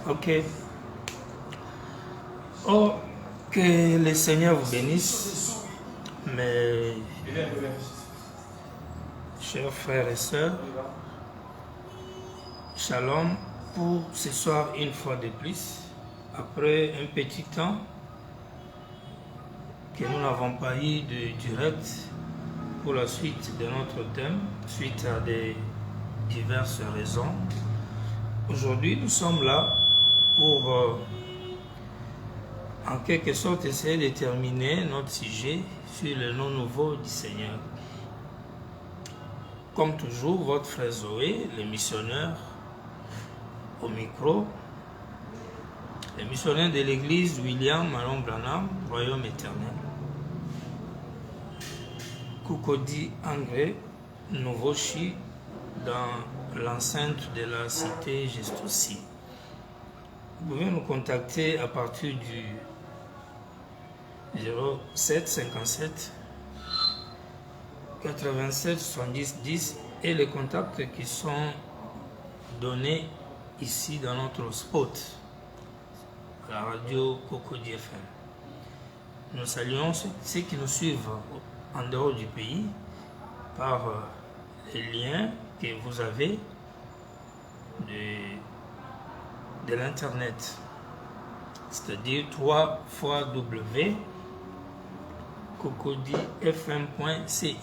Ok. Oh, que le Seigneur vous bénisse, mes chers frères et sœurs. Shalom pour ce soir une fois de plus, après un petit temps que nous n'avons pas eu de direct pour la suite de notre thème, suite à des diverses raisons. Aujourd'hui, nous sommes là pour, en quelque sorte, essayer de terminer notre sujet sur le nom nouveau du Seigneur. Comme toujours, votre frère Zoé, le missionnaire au micro, le missionnaire de l'église William Malon Branham, Royaume éternel. Kukodi Angré, Nouveau-Chi, dans l'enceinte de la cité Gestossi. Vous pouvez nous contacter à partir du 07 57 87 70 10 et les contacts qui sont donnés ici dans notre spot, la radio Kukodi FM. Nous saluons ceux qui nous suivent en dehors du pays par les liens que vous avez de l'internet, c'est-à-dire www.kukodifm.ci.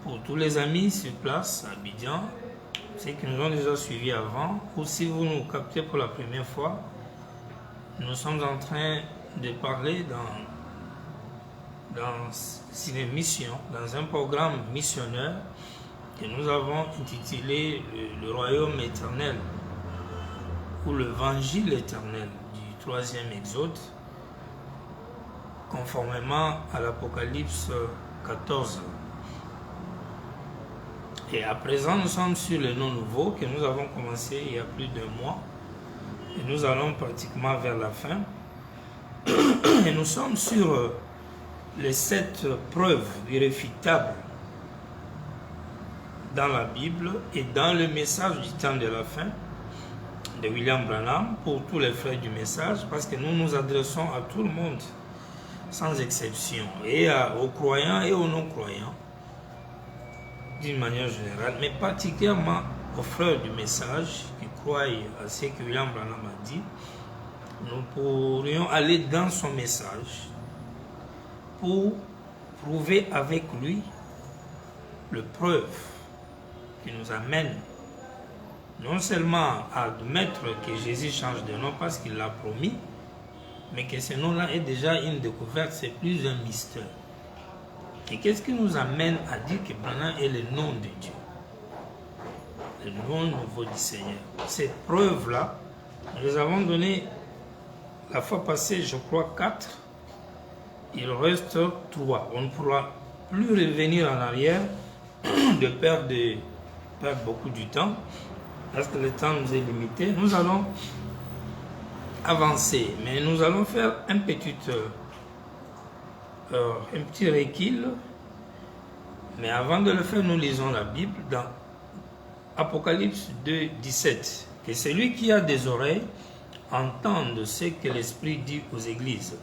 Pour tous les amis sur place à Abidjan, ceux qui nous ont déjà suivis avant, ou si vous nous captez pour la première fois, nous sommes en train de parler dans une émission, dans un programme missionnaire que nous avons intitulé le Royaume éternel ou l'Évangile éternel du 3e Exode, conformément à l'Apocalypse 14. Et à présent, nous sommes sur le nom nouveau que nous avons commencé il y a plus d'1 mois et nous allons pratiquement vers la fin. Et nous sommes sur les 7 preuves irréfutables dans la Bible et dans le message du temps de la fin de William Branham pour tous les frères du message, parce que nous nous adressons à tout le monde sans exception, et aux croyants et aux non-croyants d'une manière générale, mais particulièrement aux frères du message qui croient à ce que William Branham a dit. Nous pourrions aller dans son message pour prouver avec lui les preuves qui nous amènent non seulement à admettre que Jésus change de nom parce qu'il l'a promis, mais que ce nom-là est déjà une découverte, c'est plus un mystère. Et qu'est-ce qui nous amène à dire que Branham est le nom de Dieu, le nom nouveau du Seigneur? Cette preuve-là, nous les avons données la fois passée, je crois 4. Il reste 3. On ne pourra plus revenir en arrière, de perdre beaucoup de temps, parce que le temps nous est limité. Nous allons avancer, mais nous allons faire un petit recul. Mais avant de le faire, nous lisons la Bible dans Apocalypse 2, 17. Que celui qui a des oreilles entende ce que l'Esprit dit aux églises.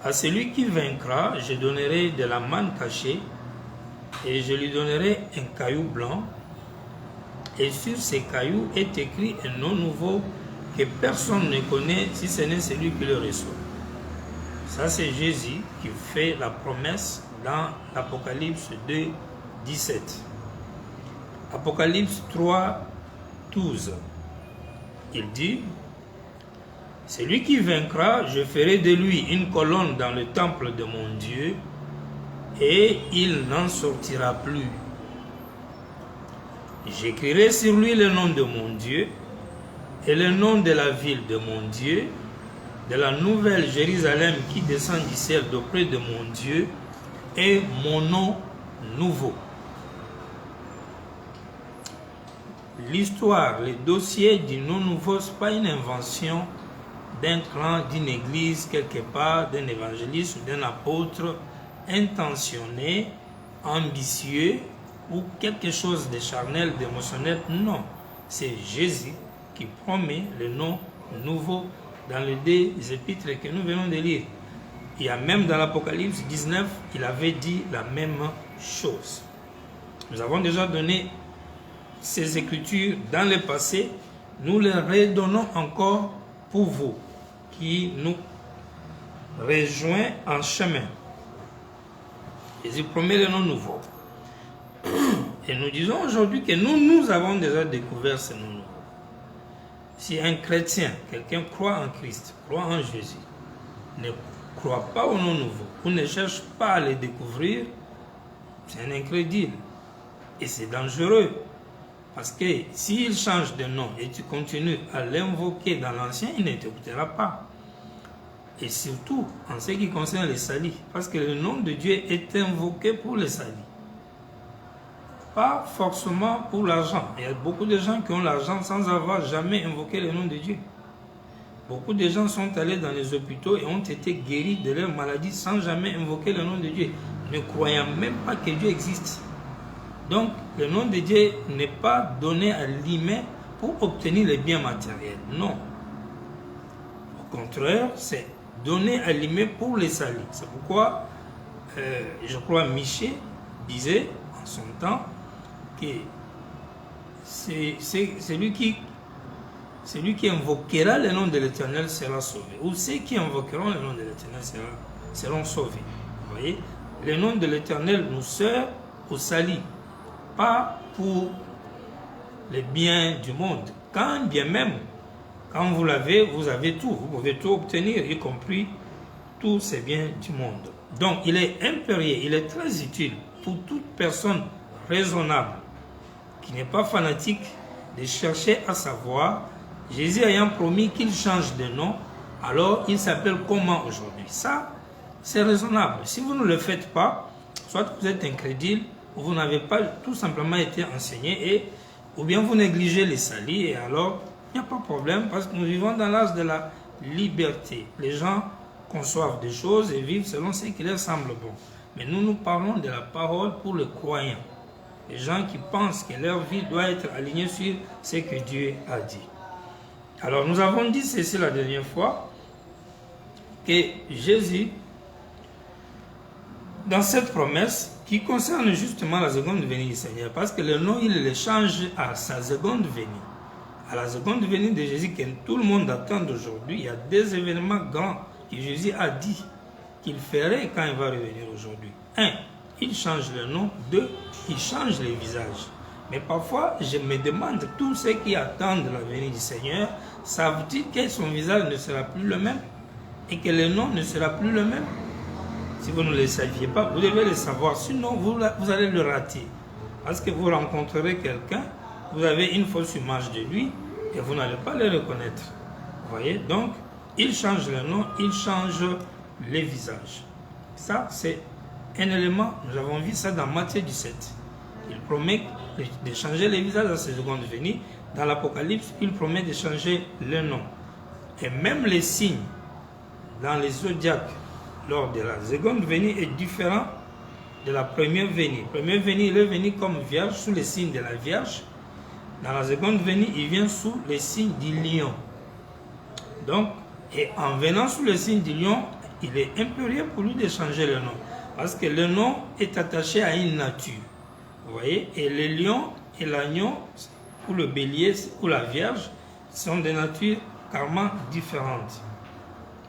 À celui qui vaincra, je donnerai de la manne cachée et je lui donnerai un caillou blanc. Et sur ces cailloux est écrit un nom nouveau que personne ne connaît si ce n'est celui qui le reçoit. Ça, c'est Jésus qui fait la promesse dans l'Apocalypse 2, 17. Apocalypse 3, 12. Il dit: celui qui vaincra, je ferai de lui une colonne dans le temple de mon Dieu, et il n'en sortira plus. J'écrirai sur lui le nom de mon Dieu, et le nom de la ville de mon Dieu, de la nouvelle Jérusalem qui descend du ciel d'auprès de mon Dieu, et mon nom nouveau. L'histoire, le dossier du nom nouveau, ce n'est pas une invention d'un clan, d'une église quelque part, d'un évangéliste ou d'un apôtre intentionné, ambitieux ou quelque chose de charnel, d'émotionnel. Non, c'est Jésus qui promet le nom nouveau dans les deux épîtres que nous venons de lire. Il y a même dans l'Apocalypse 19, il avait dit la même chose. Nous avons déjà donné ces écritures dans le passé, nous les redonnons encore pour vous qui nous rejoint en chemin. Jésus promet le nom nouveau. Et nous disons aujourd'hui que nous avons déjà découvert ce nom nouveau. Si un chrétien, quelqu'un croit en Christ, croit en Jésus, ne croit pas au nom nouveau, ou ne cherche pas à le découvrir, c'est un incrédule. Et c'est dangereux. Parce que s'il change de nom et tu continues à l'invoquer dans l'ancien, il ne t'écoutera pas. Et surtout, en ce qui concerne les salis, parce que le nom de Dieu est invoqué pour les salis. Pas forcément pour l'argent. Il y a beaucoup de gens qui ont l'argent sans avoir jamais invoqué le nom de Dieu. Beaucoup de gens sont allés dans les hôpitaux et ont été guéris de leur maladie sans jamais invoquer le nom de Dieu, ne croyant même pas que Dieu existe. Donc, le nom de Dieu n'est pas donné à l'humain pour obtenir les biens matériels. Non. Au contraire, c'est donné à l'humain pour les salis. C'est pourquoi, je crois, Michée disait en son temps que c'est celui qui invoquera le nom de l'Éternel sera sauvé. Ou ceux qui invoqueront le nom de l'Éternel seront sauvés. Vous voyez, le nom de l'Éternel nous sert au salut. Pas pour les biens du monde. Quand bien même, quand vous l'avez, vous avez tout. Vous pouvez tout obtenir, y compris tous ces biens du monde. Donc, il est impérieux, il est très utile pour toute personne raisonnable, qui n'est pas fanatique, de chercher à savoir, Jésus ayant promis qu'il change de nom, alors il s'appelle comment aujourd'hui? Ça, c'est raisonnable. Si vous ne le faites pas, soit vous êtes incrédule, vous n'avez pas tout simplement été enseigné, ou bien vous négligez les salis, et alors il n'y a pas de problème, parce que nous vivons dans l'âge de la liberté. Les gens conçoivent des choses et vivent selon ce qui leur semble bon. Mais nous parlons de la parole pour les croyants. Les gens qui pensent que leur vie doit être alignée sur ce que Dieu a dit. Alors nous avons dit ceci la dernière fois, que Jésus, dans cette promesse, qui concerne justement la seconde venue du Seigneur, parce que le nom, il le change à sa seconde venue. À la seconde venue de Jésus, que tout le monde attend aujourd'hui, il y a des événements grands que Jésus a dit qu'il ferait quand il va revenir aujourd'hui. 1. Il change le nom. 2. Il change les visages. Mais parfois, je me demande, tous ceux qui attendent la venue du Seigneur, savent-ils que son visage ne sera plus le même et que le nom ne sera plus le même? Si vous ne le saviez pas, vous devez le savoir. Sinon, vous allez le rater. Parce que vous rencontrerez quelqu'un, vous avez une fausse image de lui et vous n'allez pas le reconnaître. Vous voyez? Donc, il change le nom, il change les visages. Ça, c'est un élément. Nous avons vu ça dans Matthieu 17. Il promet de changer les visages à sa seconde venue. Dans l'Apocalypse, il promet de changer le nom. Et même les signes dans les zodiaques lors de la seconde venue est différent de la première venue. La première venue, il est venu comme vierge, sous les signes de la Vierge. Dans la seconde venue, il vient sous le signe du lion. Donc, et en venant sous le signe du lion, il est impérieux pour lui de changer le nom. Parce que le nom est attaché à une nature. Vous voyez? Et le lion et l'agneau, ou le bélier, ou la vierge, sont des natures carrément différentes.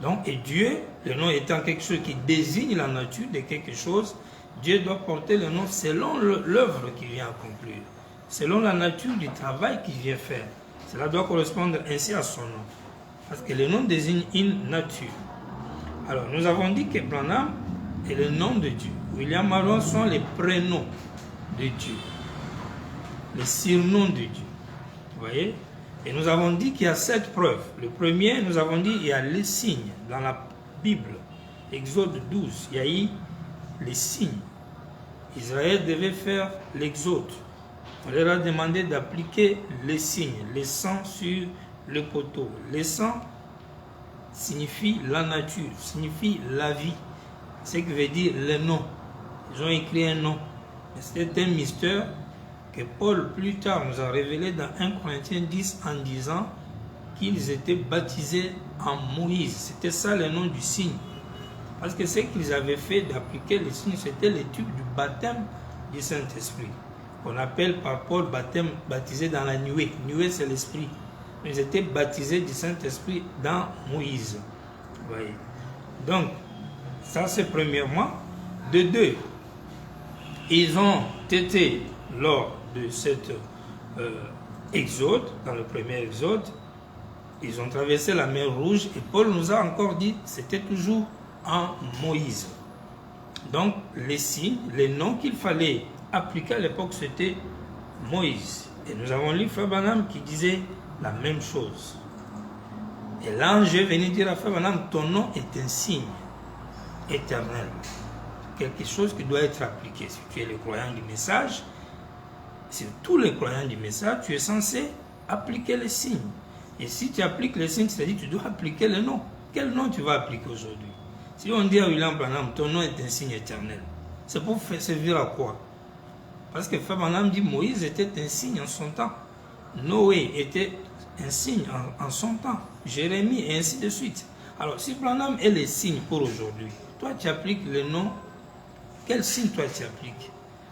Donc, et Dieu, le nom étant quelque chose qui désigne la nature de quelque chose, Dieu doit porter le nom selon l'œuvre qu'il vient accomplir, selon la nature du travail qu'il vient faire. Cela doit correspondre ainsi à son nom. Parce que le nom désigne une nature. Alors, nous avons dit que Branham est le nom de Dieu. William Marron sont les prénoms de Dieu, les surnoms de Dieu. Vous voyez? Et nous avons dit qu'il y a 7 preuves. Le premier, nous avons dit qu'il y a les signes dans la Bible. Exode 12, il y a eu les signes. Israël devait faire l'exode. On leur a demandé d'appliquer les signes, les sangs sur le poteau. Les sangs signifie la nature, signifie la vie. Ce qui veut dire le nom. Ils ont écrit un nom. C'est un mystère que Paul plus tard nous a révélé dans 1 Corinthiens 10 en disant qu'ils étaient baptisés en Moïse. C'était ça le nom du signe. Parce que ce qu'ils avaient fait d'appliquer les signes, c'était l'étude du baptême du Saint-Esprit. Qu'on appelle par Paul baptême baptisé dans la nuée. Nuée, c'est l'esprit. Ils étaient baptisés du Saint-Esprit dans Moïse. Vous voyez. Donc, ça c'est premièrement. De deux, ils ont été lors de cet exode, dans le premier exode, ils ont traversé la mer Rouge et Paul nous a encore dit c'était toujours en Moïse. Donc les signes, les noms qu'il fallait appliquer à l'époque c'était Moïse. Et nous avons lu Frère Branham qui disait la même chose. Et l'ange est venu dire à Frère Branham, ton nom est un signe éternel. Quelque chose qui doit être appliqué. Si tu es le croyant du message, si tous les croyants du message, tu es censé appliquer les signes. Et si tu appliques les signes, c'est-à-dire que tu dois appliquer le nom. Quel nom tu vas appliquer aujourd'hui? Si on dit à William Branham, ton nom est un signe éternel, c'est pour faire servir à quoi? Parce que Frère Branham dit Moïse était un signe en son temps. Noé était un signe en son temps. Jérémie et ainsi de suite. Alors si Branham est le signe pour aujourd'hui, toi tu appliques le nom. Quel signe toi tu appliques?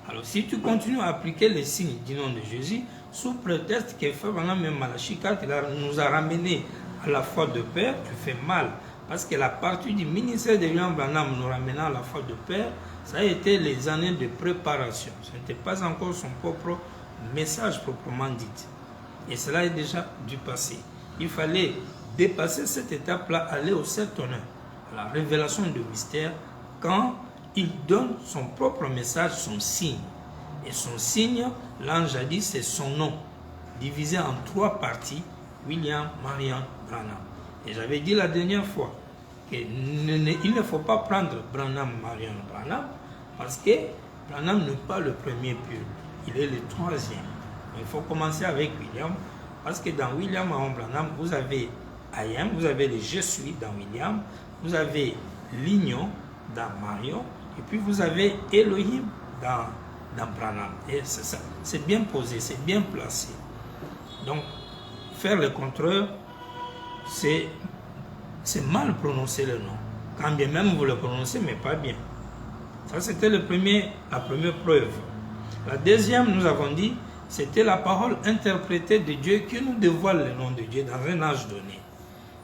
Alors si tu continues à appliquer les signes du nom de Jésus, sous prétexte que Frère Branham et Malachi 4 nous a ramené à la foi de Père, tu fais mal. Parce que la partie du ministère de William Branham nous ramenant à la foi de Père, ça a été les années de préparation. Ce n'était pas encore son propre message proprement dit. Et cela est déjà du passé. Il fallait dépasser cette étape-là, aller au septonnin, à la révélation du mystère, quand il donne son propre message, son signe. Et son signe, l'ange a dit, c'est son nom, divisé en 3 parties, William Marion Branham. Et j'avais dit la dernière fois qu'il ne faut pas prendre Branham Marion Branham, parce que Branham n'est pas le premier pur, il est le 3e. Il faut commencer avec William, parce que dans William Marion Branham, vous avez I am, vous avez le je suis dans William, vous avez l'union dans Marion, et puis vous avez Elohim dans Branham. Et c'est ça, c'est bien posé, c'est bien placé. Donc, faire le contraire, c'est mal prononcer le nom. Quand bien même vous le prononcez, mais pas bien. Ça, c'était la première preuve. La deuxième, nous avons dit, c'était la parole interprétée de Dieu qui nous dévoile le nom de Dieu dans un âge donné.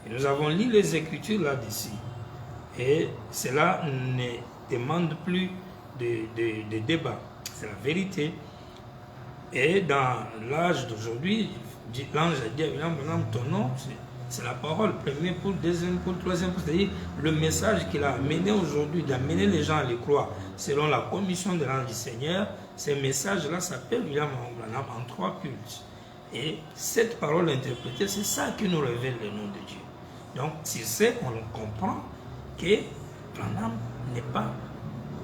Et nous avons lu les Écritures là-dessus. Et cela ne demande plus de débat. C'est la vérité. Et dans l'âge d'aujourd'hui, l'ange a dit à William Branham, ton nom, c'est la parole, premier pour deuxième pour troisième pour, c'est-à-dire le message qu'il a amené aujourd'hui, d'amener les gens à les croire, selon la commission de l'ange du Seigneur, ce message-là s'appelle William Branham en 3 cultes. Et cette parole interprétée, c'est ça qui nous révèle le nom de Dieu. Donc, si c'est, on comprend que Branham n'est pas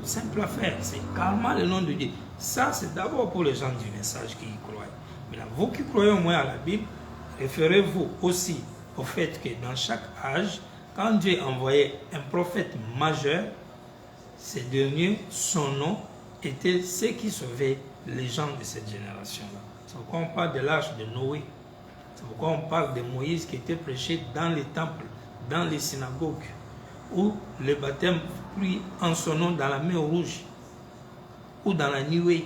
simple à faire, c'est carrément le nom de Dieu. Ça, c'est d'abord pour les gens du message qui y croient. Mais là, vous qui croyez au moins à la Bible, référez-vous aussi au fait que dans chaque âge, quand Dieu envoyait un prophète majeur, ce dernier, son nom était ce qui sauvait les gens de cette génération-là. C'est pourquoi on parle de l'arche de Noé. C'est pourquoi on parle de Moïse qui était prêché dans les temples, dans les synagogues, ou le baptême pris en son nom dans la mer Rouge, ou dans la nuée.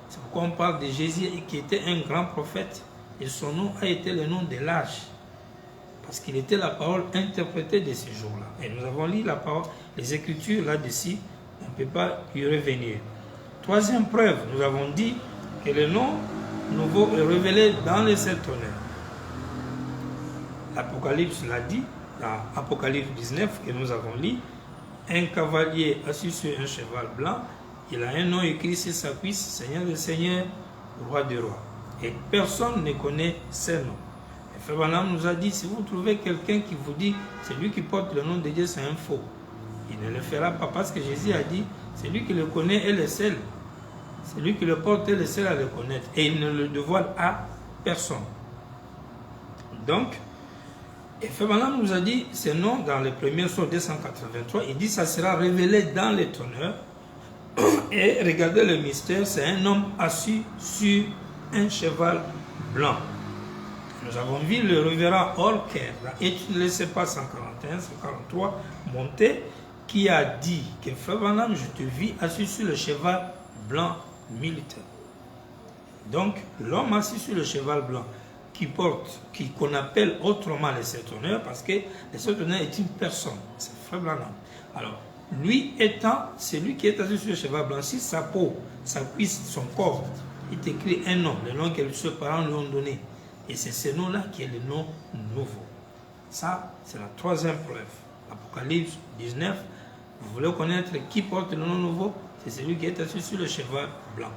C'est pourquoi on parle de Jésus qui était un grand prophète, et son nom a été le nom de l'arche, parce qu'il était la parole interprétée de ces jours-là. Et nous avons lu la parole, les Écritures là-dessus, on ne peut pas y revenir. Troisième preuve, nous avons dit que le nom nouveau est révélé dans les sept tonnerres. L'Apocalypse l'a dit, dans Apocalypse 19 que nous avons lu, un cavalier assis sur un cheval blanc, il a un nom écrit sur sa cuisse, Seigneur des Seigneurs, Roi des Rois. Et personne ne connaît ce nom. Et Frère Branham nous a dit, si vous trouvez quelqu'un qui vous dit, c'est lui qui porte le nom de Dieu, c'est un faux. Il ne le fera pas parce que Jésus a dit, c'est lui qui le connaît est le seul. C'est lui qui le porte est le seul à le connaître. Et il ne le dévoile à personne. Donc, et Frère Branham nous a dit, ce nom dans le premier psaume 283, il dit, ça sera révélé dans les tonnerres. Et regardez le mystère, c'est un homme assis sur un cheval blanc. Nous avons vu le révérend Holker, et tu ne le sais pas, 141, 143, monté, qui a dit que Frère Branham, je te vis assis sur le cheval blanc militaire. Donc, l'homme assis sur le cheval blanc, qu'on appelle autrement les sept honneurs, parce que les sept honneurs est une personne, c'est Frère Branham. Alors, lui étant celui qui est assis sur le cheval blanc, si sa peau, sa cuisse, son corps, il écrit un nom, le nom que ses parents lui ont donné. Et c'est ce nom-là qui est le nom nouveau. Ça, c'est la troisième preuve. Apocalypse 19, vous voulez connaître qui porte le nom nouveau? C'est celui qui est assis sur le cheval blanc.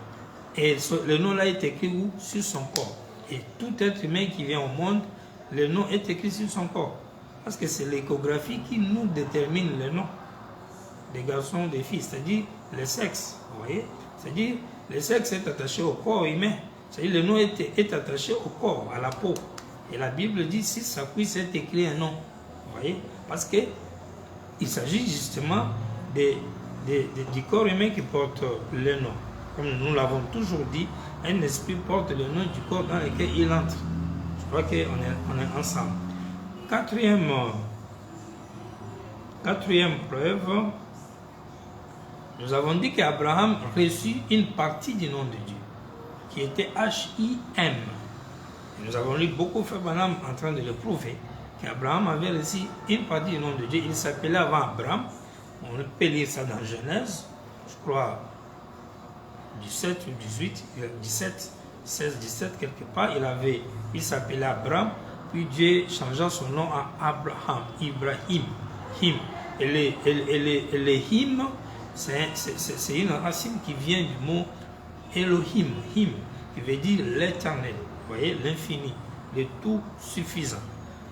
Et le nom-là est écrit où? Sur son corps. Et tout être humain qui vient au monde, le nom est écrit sur son corps. Parce que c'est l'échographie qui nous détermine le nom des garçons, des filles, c'est-à-dire le sexe. Vous voyez? C'est-à-dire le sexe est attaché au corps humain. C'est-à-dire le nom est attaché au corps, à la peau. Et la Bible dit si ça puisse être écrit un nom. Vous voyez? Parce qu'il s'agit justement du corps humain qui porte le nom. Comme nous l'avons toujours dit, un esprit porte le nom du corps dans lequel il entre. Je crois qu'on est ensemble. Quatrième preuve, nous avons dit qu'Abraham reçut une partie du nom de Dieu, qui était H-I-M. Et nous avons lu beaucoup Frère Branham en train de le prouver, qu'Abraham avait reçu une partie du nom de Dieu. Il s'appelait avant Abraham. On peut lire ça dans Genèse, je crois, 17 ou 18, 17, 16, 17, quelque part. Il s'appelait Abraham, puis Dieu changea son nom à Abraham, Ibrahim, Him. Et les Him, c'est une racine qui vient du mot Elohim, Him, qui veut dire l'éternel, vous voyez, l'infini, le tout suffisant.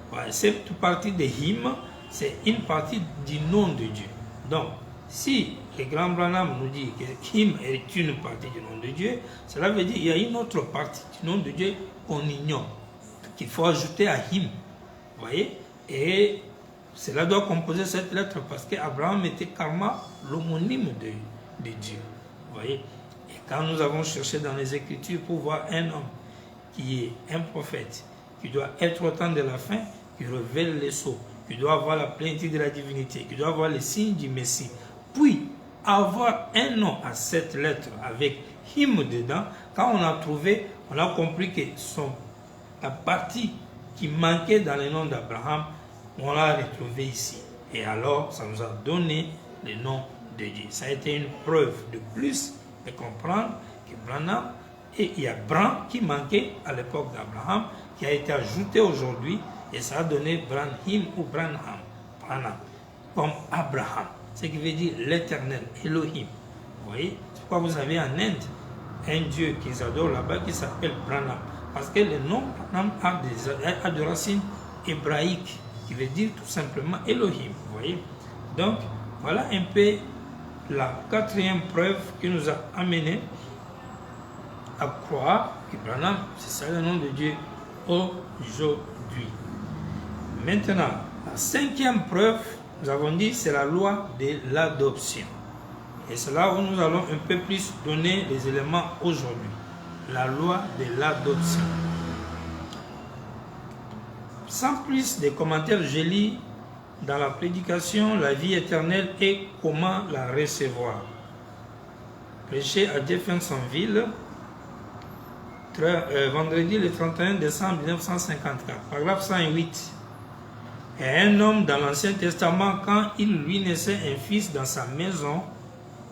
Voilà, cette partie de Him, c'est une partie du nom de Dieu. Donc, si le grand Branham nous dit que Him est une partie du nom de Dieu, cela veut dire qu'il y a une autre partie du nom de Dieu qu'on ignore, qu'il faut ajouter à Him. Vous voyez? Et cela doit composer cette lettre parce qu'Abraham était carrément l'homonyme de Dieu. Vous voyez? Et quand nous avons cherché dans les Écritures pour voir un homme qui est un prophète, qui doit être au temps de la fin, qui révèle les sceaux, qui doit avoir la plénitude de la divinité, qui doit avoir les signes du Messie, puis avoir un nom à cette lettre avec Him dedans, quand on a trouvé, on a compris que la partie qui manquait dans le nom d'Abraham, on l'a retrouvé ici. Et alors, ça nous a donné le nom de Dieu. Ça a été une preuve de plus de comprendre que Branham, et il y a Bran qui manquait à l'époque d'Abraham, qui a été ajouté aujourd'hui, et ça a donné Branham ou Branham, comme Abraham, ce qui veut dire l'éternel, Elohim. Vous voyez, c'est pourquoi vous avez en Inde un dieu qu'ils adorent là-bas qui s'appelle Branham, parce que le nom Branham a des racines hébraïques, qui veut dire tout simplement Elohim. Vous voyez, donc voilà un peu la quatrième preuve qui nous a amené à croire que Branham, c'est ça le nom de Dieu aujourd'hui. Maintenant, la cinquième preuve, nous avons dit, c'est la loi de l'adoption. Et c'est là où nous allons un peu plus donner les éléments aujourd'hui. la loi de l'adoption. Sans plus de commentaires, je lis dans la prédication la vie éternelle et comment la recevoir. Prêché à Jeffersonville, vendredi le 31 décembre 1954, paragraphe 108. Et un homme dans l'Ancien Testament, quand il lui naissait un fils dans sa maison,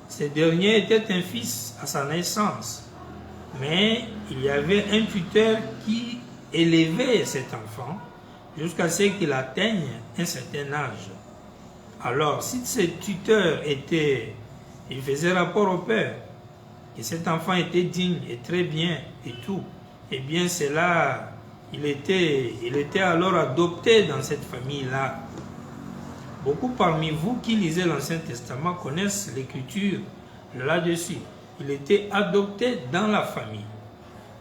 ce dernier était un fils à sa naissance. Mais il y avait un tuteur qui élevait cet enfant jusqu'à ce qu'il atteigne un certain âge. Alors, si ce tuteur il faisait rapport au père, et cet enfant était digne et très bien et tout, eh bien cela, il était alors adopté dans cette famille-là. Beaucoup parmi vous qui lisez l'Ancien Testament connaissent l'écriture là-dessus. Il était adopté dans la famille.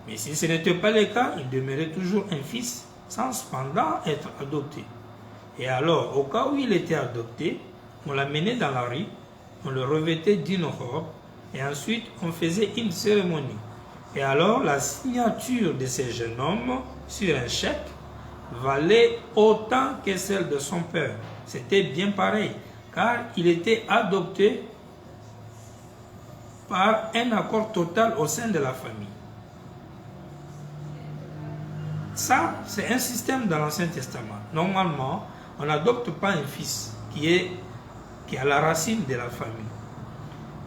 Mais si ce n'était pas le cas, il demeurait toujours un fils sans cependant être adopté. Et alors, au cas où il était adopté, on l'amenait dans la rue, on le revêtait d'une robe, et ensuite on faisait une cérémonie. Et alors la signature de ce jeune homme sur un chèque valait autant que celle de son père. C'était bien pareil, car il était adopté par un accord total au sein de la famille. Ça, c'est un système dans l'Ancien Testament. Normalement, on n'adopte pas un fils qui est à la racine de la famille.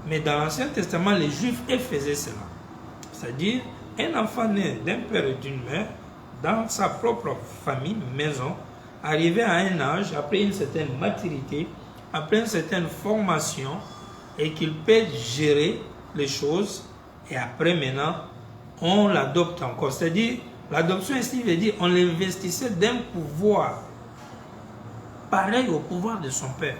Mais dans l'Ancien Testament, les Juifs faisaient cela. C'est-à-dire, un enfant né d'un père et d'une mère, dans sa propre famille, maison, arrivé à un âge, après une certaine maturité, après une certaine formation, et qu'il peut gérer les choses, et après maintenant, on l'adopte encore. C'est-à-dire, l'adoption ici veut dire on l'investissait d'un pouvoir pareil au pouvoir de son père.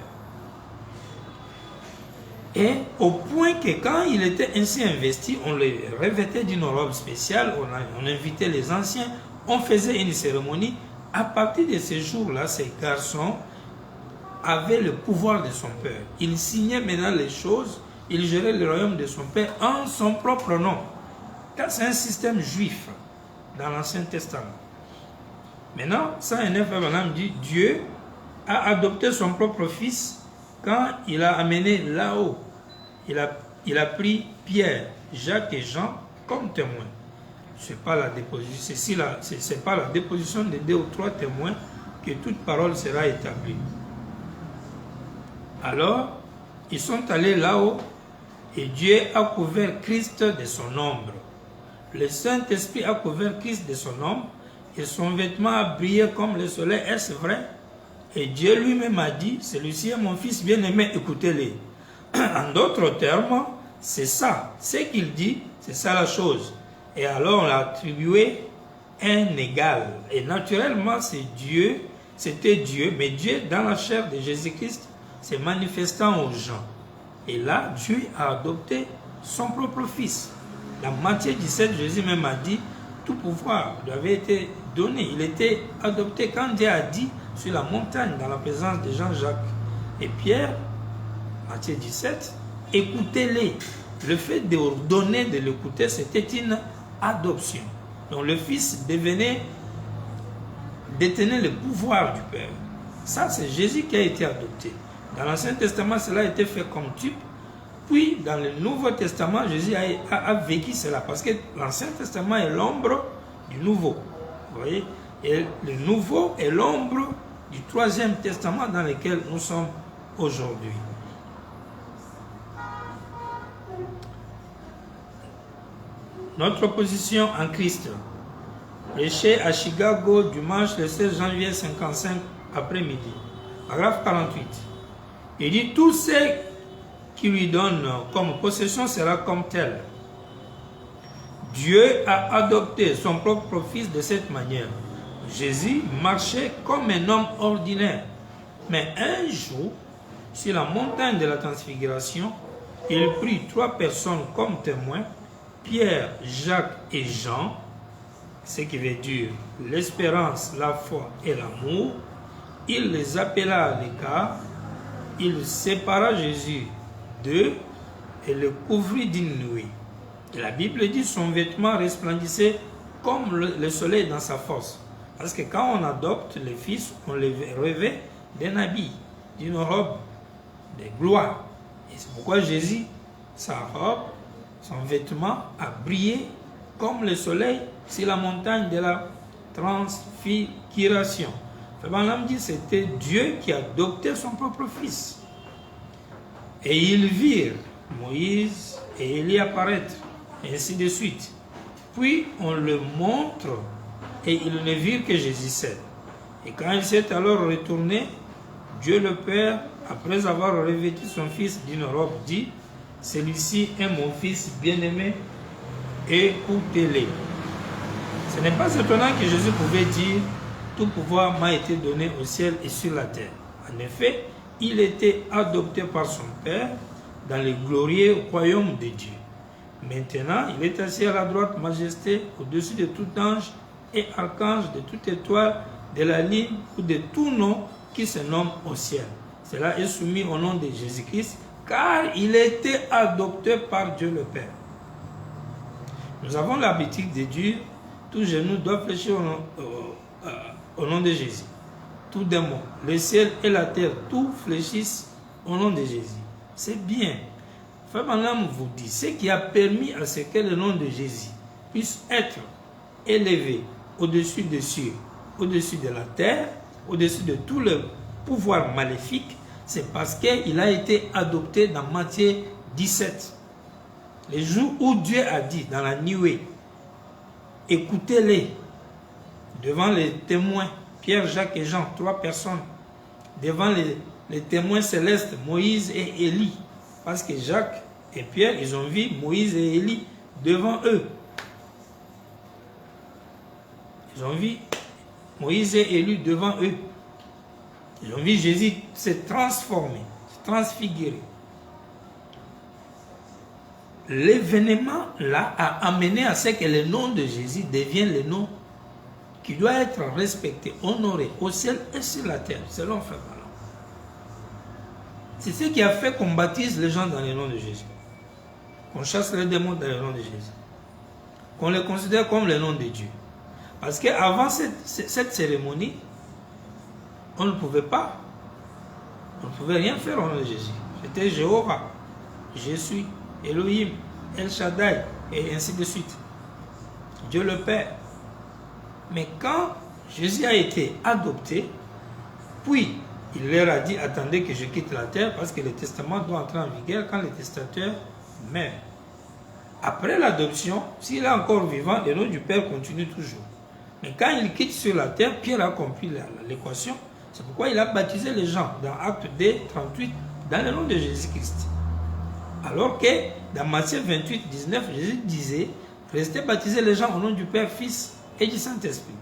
Et au point que quand il était ainsi investi, on le revêtait d'une robe spéciale, on invitait les anciens, on faisait une cérémonie. À partir de ces jours-là, ces garçons avaient le pouvoir de son père. Il signait maintenant les choses, il gérait le royaume de son père en son propre nom. Car c'est un système juif dans l'Ancien Testament. Maintenant, 109 Abraham dit, Dieu a adopté son propre fils quand il a amené là-haut. Il a pris Pierre, Jacques et Jean comme témoins. Ce n'est pas la déposition de 2 ou 3 témoins que toute parole sera établie. Alors, ils sont allés là-haut et Dieu a couvert Christ de son ombre. Le Saint-Esprit a couvert Christ de son ombre et son vêtement a brillé comme le soleil. Est-ce vrai? Et Dieu lui-même a dit, celui-ci est mon fils bien-aimé, écoutez-le. En d'autres termes, c'est ça. Ce qu'il dit, c'est ça la chose. Et alors on l'a attribué un égal. Et naturellement, c'était Dieu, mais Dieu, dans la chair de Jésus-Christ, s'est manifestant aux gens. Et là, Dieu a adopté son propre fils. Dans Matthieu 17, Jésus même a dit, tout pouvoir lui avait été donné. Il était adopté quand Dieu a dit, sur la montagne, dans la présence de Jean-Jacques et Pierre, Matthieu 17, écoutez-les. Le fait d'ordonner de l'écouter, c'était une adoption. Donc le fils détenait le pouvoir du Père. Ça, c'est Jésus qui a été adopté. Dans l'Ancien Testament, cela a été fait comme type. Puis, dans le Nouveau Testament, Jésus a vécu cela. Parce que l'Ancien Testament est l'ombre du Nouveau. Vous voyez? Et le Nouveau est l'ombre du Troisième Testament dans lequel nous sommes aujourd'hui. Notre position en Christ. Prêché à Chicago dimanche le 16 janvier 55 après-midi. Paragraphe 48. Il dit, tout ce qui lui donne comme possession sera comme tel. Dieu a adopté son propre fils de cette manière. Jésus marchait comme un homme ordinaire. Mais un jour, sur la montagne de la transfiguration, il prit 3 personnes comme témoins, Pierre, Jacques et Jean, ce qui veut dire l'espérance, la foi et l'amour. Il les appela à l'écart, il sépara Jésus d'eux et le couvrit d'une nuée. Et la Bible dit son vêtement resplendissait comme le soleil dans sa force. Parce que quand on adopte les fils, on les revêt d'un habit, d'une robe de gloire. Et c'est pourquoi Jésus, sa robe, son vêtement a brillé comme le soleil sur la montagne de la transfiguration. Frère dit c'était Dieu qui a adopté son propre fils. Et ils virent Moïse et Élie apparaître, et ainsi de suite. Puis on le montre, et ils ne virent que Jésus seul. Et quand il s'est alors retourné, Dieu le Père, après avoir revêtu son fils d'une robe, dit, celui-ci est mon fils bien-aimé, écoutez-le. Ce n'est pas étonnant que Jésus pouvait dire, tout pouvoir m'a été donné au ciel et sur la terre. En effet, il était adopté par son Père dans le glorieux royaume de Dieu. Maintenant, il est assis à la droite majesté au-dessus de tout ange et archange, de toute étoile, de la ligne ou de tout nom qui se nomme au ciel. Cela est soumis au nom de Jésus-Christ, car il était adopté par Dieu le Père. Nous avons l'habitude de dire, tout genou doit fléchir au nom de Jésus. Tout démon, le ciel et la terre, tout fléchissent au nom de Jésus. C'est bien. Frère Branham vous dit, ce qui a permis à ce que le nom de Jésus puisse être élevé au-dessus des cieux, au-dessus de la terre, au-dessus de tout le pouvoir maléfique, c'est parce qu'il a été adopté dans Matthieu 17. Le jour où Dieu a dit dans la nuée, écoutez-les devant les témoins, Pierre, Jacques et Jean, 3 personnes, devant les témoins célestes, Moïse et Élie, parce que Jacques et Pierre, ils ont vu Moïse et Élie devant eux. Ils ont vu Moïse et Élie devant eux. Ils ont vu Jésus se transformer, se transfigurer. L'événement là a amené à ce que le nom de Jésus devienne le nom qui doit être respecté, honoré au ciel et sur la terre, selon Frère Branham. C'est ce qui a fait qu'on baptise les gens dans le nom de Jésus. Qu'on chasse les démons dans le nom de Jésus. Qu'on les considère comme le nom de Dieu. Parce qu'avant cette cérémonie, on ne pouvait pas. On ne pouvait rien faire au nom de Jésus. C'était Jéhovah, je suis, Elohim, El Shaddai, et ainsi de suite. Dieu le Père. Mais quand Jésus a été adopté, puis il leur a dit, attendez que je quitte la terre, parce que le testament doit entrer en vigueur quand le testateur meurt. Après l'adoption, s'il est encore vivant, le nom du Père continue toujours. Mais quand il quitte sur la terre, Pierre a compris l'équation. C'est pourquoi il a baptisé les gens dans Acte 2, 38, dans le nom de Jésus-Christ. Alors que dans Matthieu 28, 19, Jésus disait, restez baptisés les gens au nom du Père, Fils et du Saint-Esprit.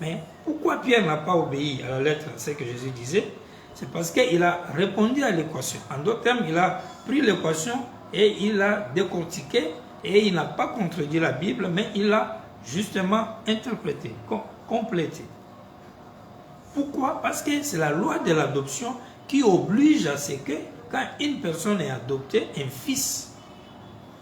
Mais pourquoi Pierre n'a pas obéi à la lettre, ce que Jésus disait? C'est parce qu'il a répondu à l'équation. En d'autres termes, il a pris l'équation et il a décortiqué et il n'a pas contredit la Bible, mais il l'a justement interprété, complété. Pourquoi? Parce que c'est la loi de l'adoption qui oblige à ce que quand une personne est adoptée, un fils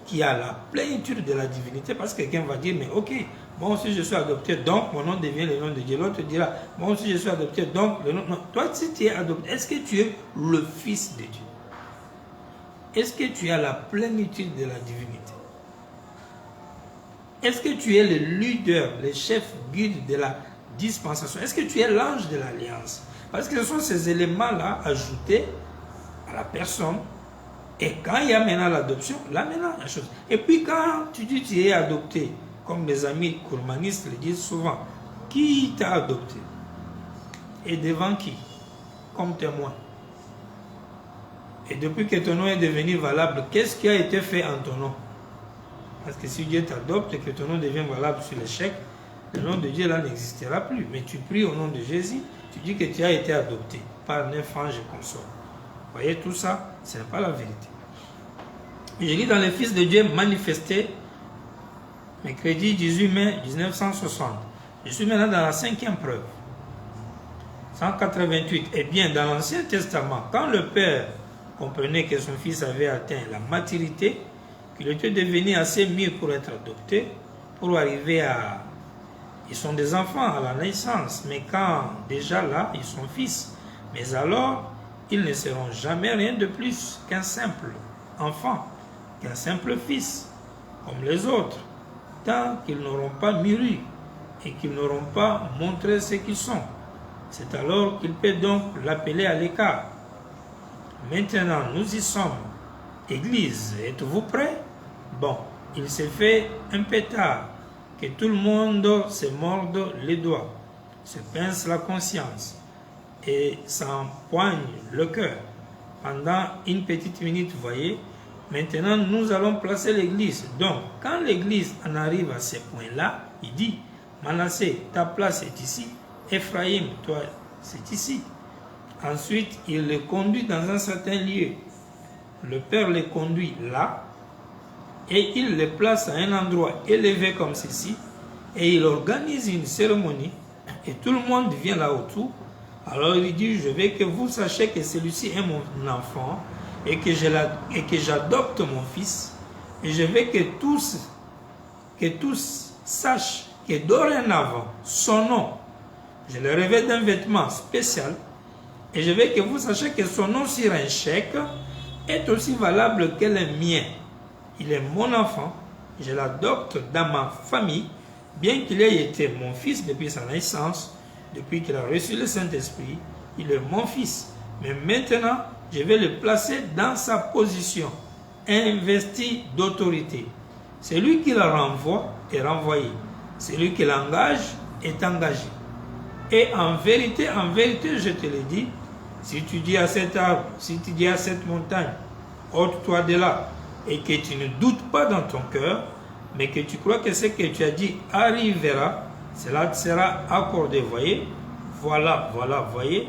qui a la plénitude de la divinité, parce que quelqu'un va dire, mais ok, moi aussi je suis adopté, donc mon nom devient le nom de Dieu. L'autre dira, moi aussi je suis adopté, donc le nom... Non, toi si tu es adopté, est-ce que tu es le fils de Dieu? Est-ce que tu as la plénitude de la divinité? Est-ce que tu es le leader, le chef guide de la dispensation? Est-ce que tu es l'ange de l'alliance? Parce que ce sont ces éléments-là ajoutés à la personne. Et quand il y a maintenant l'adoption, là maintenant la chose. Et puis quand tu dis que tu es adopté, comme les amis courmanistes le disent souvent, qui t'a adopté? Et devant qui? Comme témoin. Et depuis que ton nom est devenu valable, qu'est-ce qui a été fait en ton nom? Parce que si Dieu t'adopte et que ton nom devient valable sur l'échec, le nom de Dieu là n'existera plus. Mais tu pries au nom de Jésus, tu dis que tu as été adopté par 9 anges consorts. Vous voyez, tout ça, ce n'est pas la vérité. Je lis dans les Fils de Dieu manifestés, mercredi 18 mai 1960. Je suis maintenant dans la 5e preuve. 188. Eh bien, dans l'Ancien Testament, quand le Père comprenait que son Fils avait atteint la maturité, qu'il était devenu assez mûr pour être adopté, pour arriver à... Ils sont des enfants à la naissance, mais quand déjà là, ils sont fils. Mais alors, ils ne seront jamais rien de plus qu'un simple enfant, qu'un simple fils, comme les autres, tant qu'ils n'auront pas mûri et qu'ils n'auront pas montré ce qu'ils sont. C'est alors qu'il peut donc l'appeler à l'écart. Maintenant, nous y sommes. Église, êtes-vous prêts? Bon, il s'est fait un peu tard, que tout le monde se morde les doigts, se pince la conscience et s'empoigne le cœur. Pendant une petite minute, voyez, maintenant nous allons placer l'église. Donc, quand l'église en arrive à ce point-là, il dit, Manassé, ta place est ici, Ephraïm, toi, c'est ici. Ensuite, il les conduit dans un certain lieu. Le Père les conduit là, et il les place à un endroit élevé comme ceci, et il organise une cérémonie, et tout le monde vient là autour. Alors il dit, je veux que vous sachiez que celui-ci est mon enfant, et que j'adopte mon fils, et je veux que tous sachent que dorénavant, son nom, je le revêt d'un vêtement spécial, et je veux que vous sachiez que son nom sur un chèque est aussi valable que le mien. Il est mon enfant, je l'adopte dans ma famille, bien qu'il ait été mon fils depuis sa naissance, depuis qu'il a reçu le Saint-Esprit, il est mon fils. Mais maintenant, je vais le placer dans sa position, investi d'autorité. Celui qui le renvoie est renvoyé. Celui qui l'engage est engagé. Et en vérité, je te le dis, si tu dis à cet arbre, si tu dis à cette montagne, ôte-toi de là, et que tu ne doutes pas dans ton cœur, mais que tu crois que ce que tu as dit arrivera, cela te sera accordé. Voyez, voilà, voyez,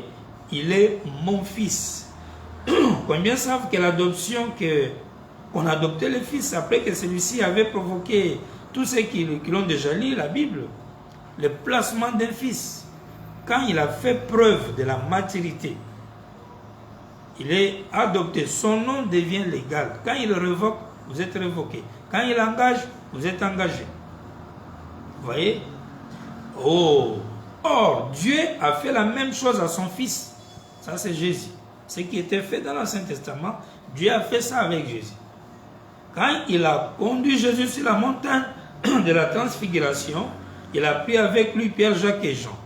il est mon fils. Combien savent que l'adoption, qu'on adoptait le fils après que celui-ci avait provoqué tous ceux qui l'ont déjà lu la Bible, le placement d'un fils, quand il a fait preuve de la maturité, il est adopté, son nom devient légal. Quand il révoque, vous êtes révoqué. Quand il engage, vous êtes engagé. Vous voyez? Oh! Or, Dieu a fait la même chose à son fils. Ça, c'est Jésus. Ce qui était fait dans l'Ancien Testament, Dieu a fait ça avec Jésus. Quand il a conduit Jésus sur la montagne de la transfiguration, il a pris avec lui Pierre, Jacques et Jean.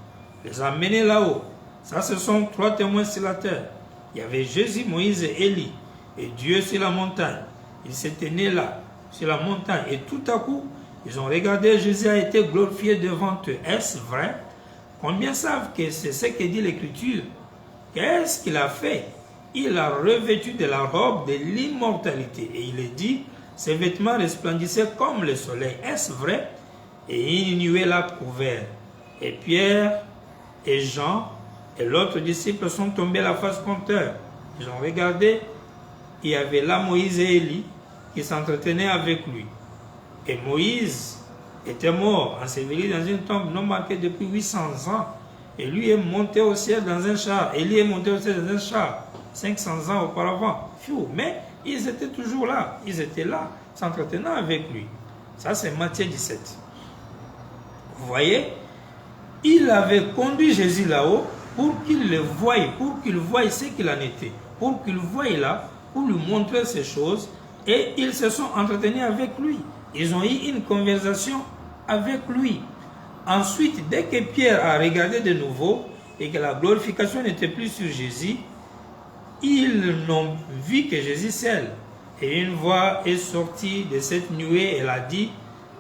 Les a menés là-haut. Ça, ce sont 3 témoins sur la terre. Il y avait Jésus, Moïse et Élie. Et Dieu sur la montagne. Ils s'étaient nés là, sur la montagne. Et tout à coup, ils ont regardé, Jésus a été glorifié devant eux. Est-ce vrai? Combien savent que c'est ce que dit l'Écriture? Qu'est-ce qu'il a fait? Il a revêtu de la robe de l'immortalité. Et il est dit, ses vêtements resplendissaient comme le soleil. Est-ce vrai? Et une nuée l'a couvert. Et Pierre et Jean et l'autre disciple sont tombés la face contre terre. Ils ont regardé, il y avait là Moïse et Élie qui s'entretenaient avec lui. Et Moïse était mort, enseveli dans une tombe non marquée depuis 800 ans. Et lui est monté au ciel dans un char. Élie est monté au ciel dans un char 500 ans auparavant. Mais ils étaient toujours là. Ils étaient là, s'entretenant avec lui. Ça, c'est Matthieu 17. Vous voyez, il avait conduit Jésus là-haut pour qu'il le voie, ce qu'il en était, pour qu'il voie là, pour lui montrer ces choses, et ils se sont entretenus avec lui. Ils ont eu une conversation avec lui. Ensuite, dès que Pierre a regardé de nouveau et que la glorification n'était plus sur Jésus, ils n'ont vu que Jésus seul. Et une voix est sortie de cette nuée, elle a dit,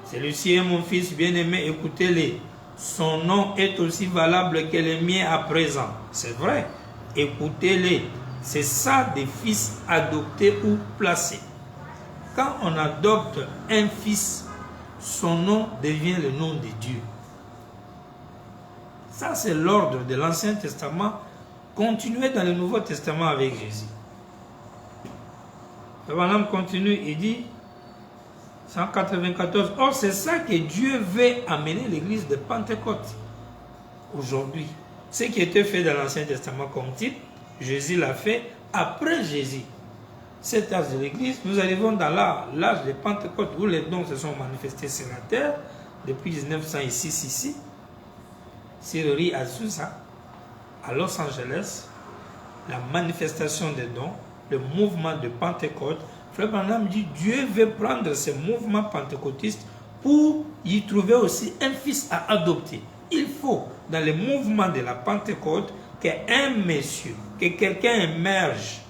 celui-ci est mon fils bien-aimé, écoutez-le. Son nom est aussi valable que le mien à présent. C'est vrai. Écoutez-les. C'est ça des fils adoptés ou placés. Quand on adopte un fils, son nom devient le nom de Dieu. Ça, c'est l'ordre de l'Ancien Testament, continué dans le Nouveau Testament avec Jésus. Le bonhomme continue, il dit, 194. Or, c'est ça que Dieu veut amener l'église de Pentecôte aujourd'hui. Ce qui était fait dans l'Ancien Testament comme type, Jésus l'a fait après Jésus. cet âge de l'Église, nous arrivons dans l'âge de Pentecôte où les dons se sont manifestés sur la terre depuis 1906 ici, sur Rio Azusa, à Los Angeles, la manifestation des dons, le mouvement de Pentecôte. Frère Branham dit Dieu veut prendre ce mouvement pentecôtiste pour y trouver aussi un fils à adopter. Il faut, dans le mouvement de la Pentecôte, qu'un monsieur, que quelqu'un émerge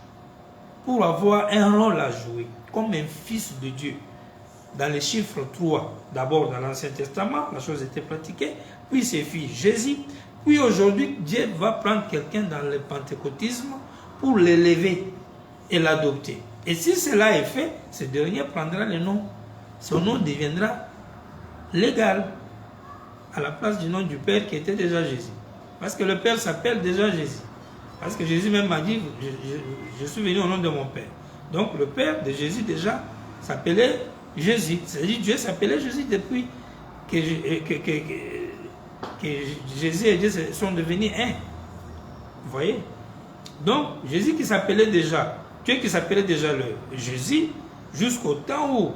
pour avoir un rôle à jouer, comme un fils de Dieu. Dans les chiffres 3, d'abord dans l'Ancien Testament, la chose était pratiquée, puis c'est fils Jésus, puis aujourd'hui, Dieu va prendre quelqu'un dans le pentecôtisme pour l'élever et l'adopter. Et si cela est fait, ce dernier prendra le nom. Son nom deviendra légal à la place du nom du Père qui était déjà Jésus. Parce que le Père s'appelle déjà Jésus. Parce que Jésus même m'a dit, je suis venu au nom de mon Père. Donc le Père de Jésus déjà s'appelait Jésus. C'est-à-dire Dieu s'appelait Jésus depuis que Jésus et Dieu sont devenus un. Vous voyez? Donc Jésus qui s'appelait déjà, Dieu qui s'appelait déjà le Jésus, jusqu'au temps où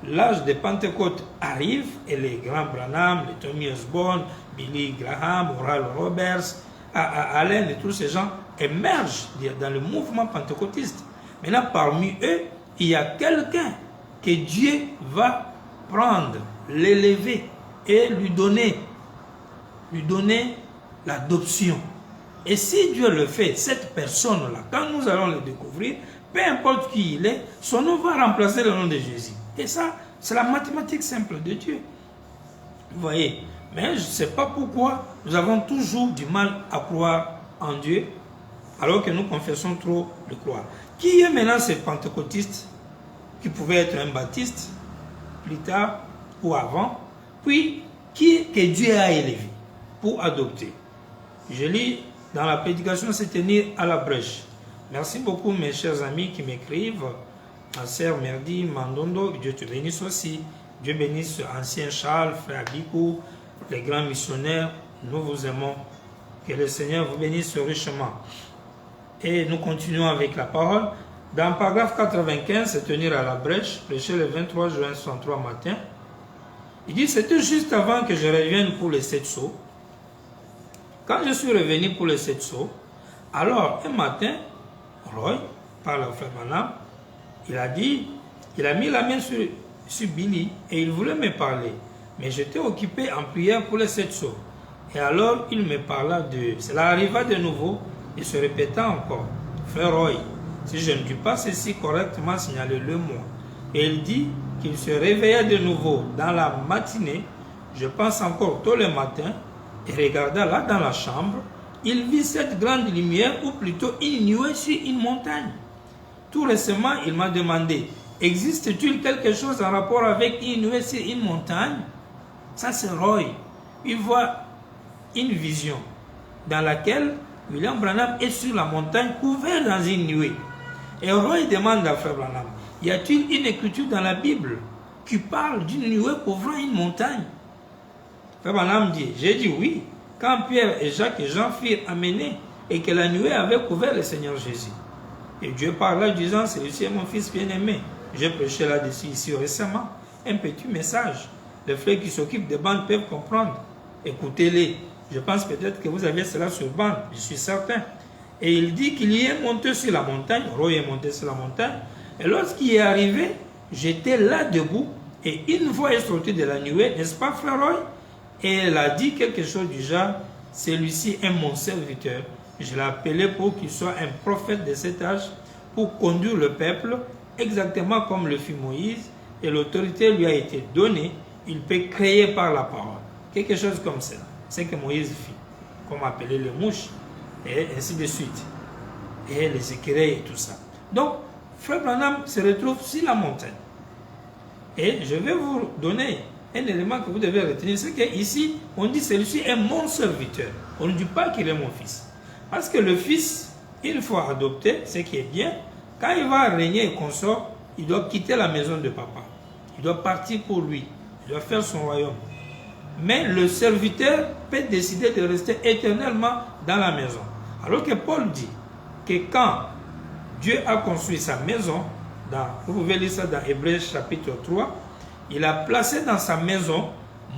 l'âge de Pentecôte arrive et les grands Branham, les Tommy Osborne, Billy Graham, Oral Roberts, Allen et tous ces gens émergent dans le mouvement pentecôtiste. Maintenant, parmi eux, il y a quelqu'un que Dieu va prendre, l'élever et lui donner l'adoption. Et si Dieu le fait, cette personne-là, quand nous allons le découvrir, peu importe qui il est, son nom va remplacer le nom de Jésus. Et ça, c'est la mathématique simple de Dieu. Vous voyez? Mais je ne sais pas pourquoi nous avons toujours du mal à croire en Dieu, alors que nous confessons trop de croire. Qui est maintenant ce pentecôtiste qui pouvait être un baptiste, plus tard ou avant, puis que Dieu a élevé pour adopter? Je lis dans la prédication, c'est tenir à la brèche. Merci beaucoup mes chers amis qui m'écrivent. Ma sœur Merdi Mandondo, Dieu te bénisse aussi. Dieu bénisse ancien Charles, frère Bikou, les grands missionnaires. Nous vous aimons. Que le Seigneur vous bénisse richement. Et nous continuons avec la parole. Dans le paragraphe 95, c'est tenir à la brèche, prêché le 23 juin 63 matin. Il dit, c'était juste avant que je revienne pour les 7 sceaux. Quand je suis revenu pour les 7 sceaux, alors un matin, Roy, par le frère Branham, il a mis la main sur Billy et il voulait me parler. Mais j'étais occupé en prière pour les 7 sceaux. Et alors il me parla de... Cela arriva de nouveau et se répéta encore. Frère Roy, si je ne dis pas ceci correctement, signalez-le-moi. Et il dit qu'il se réveilla de nouveau dans la matinée, je pense encore tôt le matin, et regarda là dans la chambre, il vit cette grande lumière, ou plutôt une nuée sur une montagne. Tout récemment, il m'a demandé, existe-t-il quelque chose en rapport avec une nuée sur une montagne? Ça c'est Roy. Il voit une vision dans laquelle William Branham est sur la montagne couvert dans une nuée. Et Roy demande à Frère Branham, y a-t-il une écriture dans la Bible qui parle d'une nuée couvrant une montagne? Frère Branham dit, j'ai dit oui, quand Pierre et Jacques et Jean furent amenés et que la nuée avait couvert le Seigneur Jésus. Et Dieu parla disant, celui-ci est mon fils bien-aimé. J'ai prêché là-dessus ici récemment un petit message. Les frères qui s'occupent des bandes peuvent comprendre. Écoutez-les. Je pense peut-être que vous avez cela sur bande, je suis certain. Et il dit qu'il y est monté sur la montagne, Roy est monté sur la montagne, et lorsqu'il est arrivé, j'étais là debout, et une voix est sortie de la nuée, n'est-ce pas frère Roy? Et elle a dit quelque chose du genre, celui-ci est mon serviteur, je l'ai appelé pour qu'il soit un prophète de cet âge, pour conduire le peuple, exactement comme le fit Moïse, et l'autorité lui a été donnée, il peut créer par la parole. Quelque chose comme ça. C'est que Moïse fit, comme appeler les mouches, et ainsi de suite. Et les écureuils et tout ça. Donc, Frère Branham se retrouve sur la montagne. Et je vais vous donner un élément que vous devez retenir, c'est qu'ici, on dit celui-ci est mon serviteur. On ne dit pas qu'il est mon fils. Parce que le fils, une fois adopté, ce qui est bien, quand il va régner et consort, il doit quitter la maison de papa. Il doit partir pour lui. Il doit faire son royaume. Mais le serviteur peut décider de rester éternellement dans la maison. Alors que Paul dit que quand Dieu a construit sa maison, vous pouvez lire ça dans Hébreux chapitre 3, il a placé dans sa maison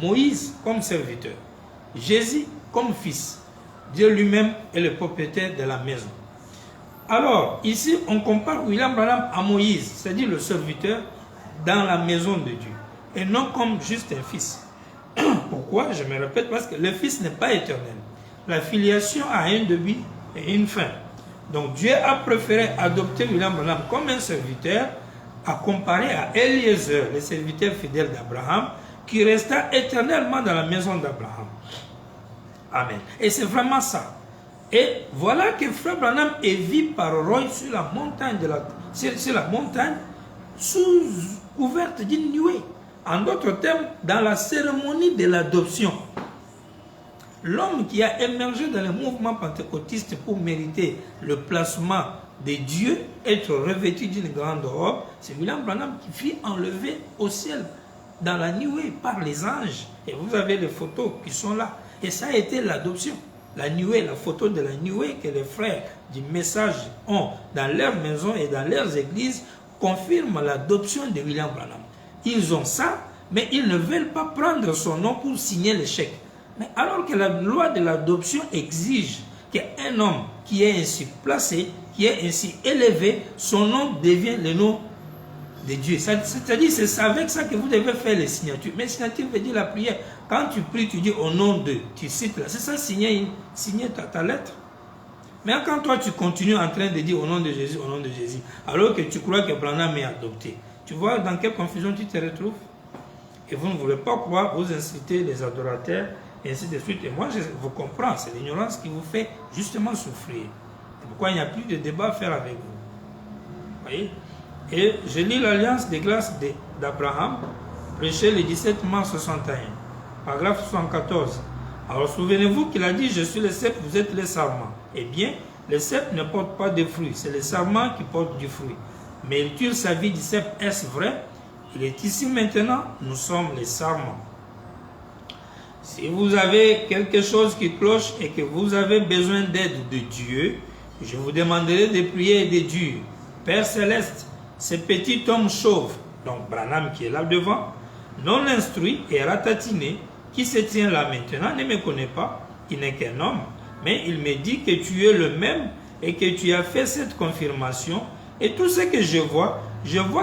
Moïse comme serviteur, Jésus comme fils. Dieu lui-même est le propriétaire de la maison. Alors, ici, on compare William Branham à Moïse, c'est-à-dire le serviteur dans la maison de Dieu, et non comme juste un fils. Pourquoi? Je me répète, parce que le fils n'est pas éternel. La filiation a un début et une fin. Donc, Dieu a préféré adopter William Branham comme un serviteur, à comparer à Eliezer, le serviteur fidèle d'Abraham, qui resta éternellement dans la maison d'Abraham. Amen. Et c'est vraiment ça. Et voilà que Frère Branham est vu par Roy sur la montagne, sous couverte d'une nuée. En d'autres termes, dans la cérémonie de l'adoption. L'homme qui a émergé dans le mouvement pentecôtiste pour mériter le placement de Dieu, être revêtu d'une grande robe, c'est William Branham qui fut enlevé au ciel dans la nuée par les anges. Et vous avez les photos qui sont là. Et ça a été l'adoption. La nuée, la photo de la nuée que les frères du message ont dans leurs maisons et dans leurs églises confirme l'adoption de William Branham. Ils ont ça, mais ils ne veulent pas prendre son nom pour signer le chèque. Mais alors que la loi de l'adoption exige qu'un homme qui est ainsi placé, qui est ainsi élevé, son nom devient le nom de Dieu. C'est-à-dire, c'est avec ça que vous devez faire les signatures. Mais signature veut dire la prière. Quand tu pries, tu dis au nom de, tu cites là. C'est ça, signer ta lettre. Mais quand toi, tu continues en train de dire au nom de Jésus, au nom de Jésus, alors que tu crois que Branham est adopté, tu vois dans quelle confusion tu te retrouves? Et vous ne voulez pas croire, vous incitez les adorateurs, et ainsi de suite. Et moi, je vous comprends, c'est l'ignorance qui vous fait justement souffrir. C'est pourquoi il n'y a plus de débat à faire avec vous. Voyez? Et je lis l'Alliance des grâces d'Abraham, prêché le 17 mars 61, paragraphe 74. Alors souvenez-vous qu'il a dit, je suis le cep, vous êtes les sarments. Eh bien, le cep ne porte pas de fruits, c'est le sarment qui porte du fruit. Mais il tire sa vie du cep, est-ce vrai? Il est ici maintenant, nous sommes les sarments. Si vous avez quelque chose qui cloche et que vous avez besoin d'aide de Dieu, je vous demanderai de prier et de dire, Père Céleste, ce petit homme chauve, donc Branham qui est là devant, non instruit et ratatiné, qui se tient là maintenant, ne me connaît pas, il n'est qu'un homme, mais il me dit que tu es le même et que tu as fait cette confirmation, et tout ce que je vois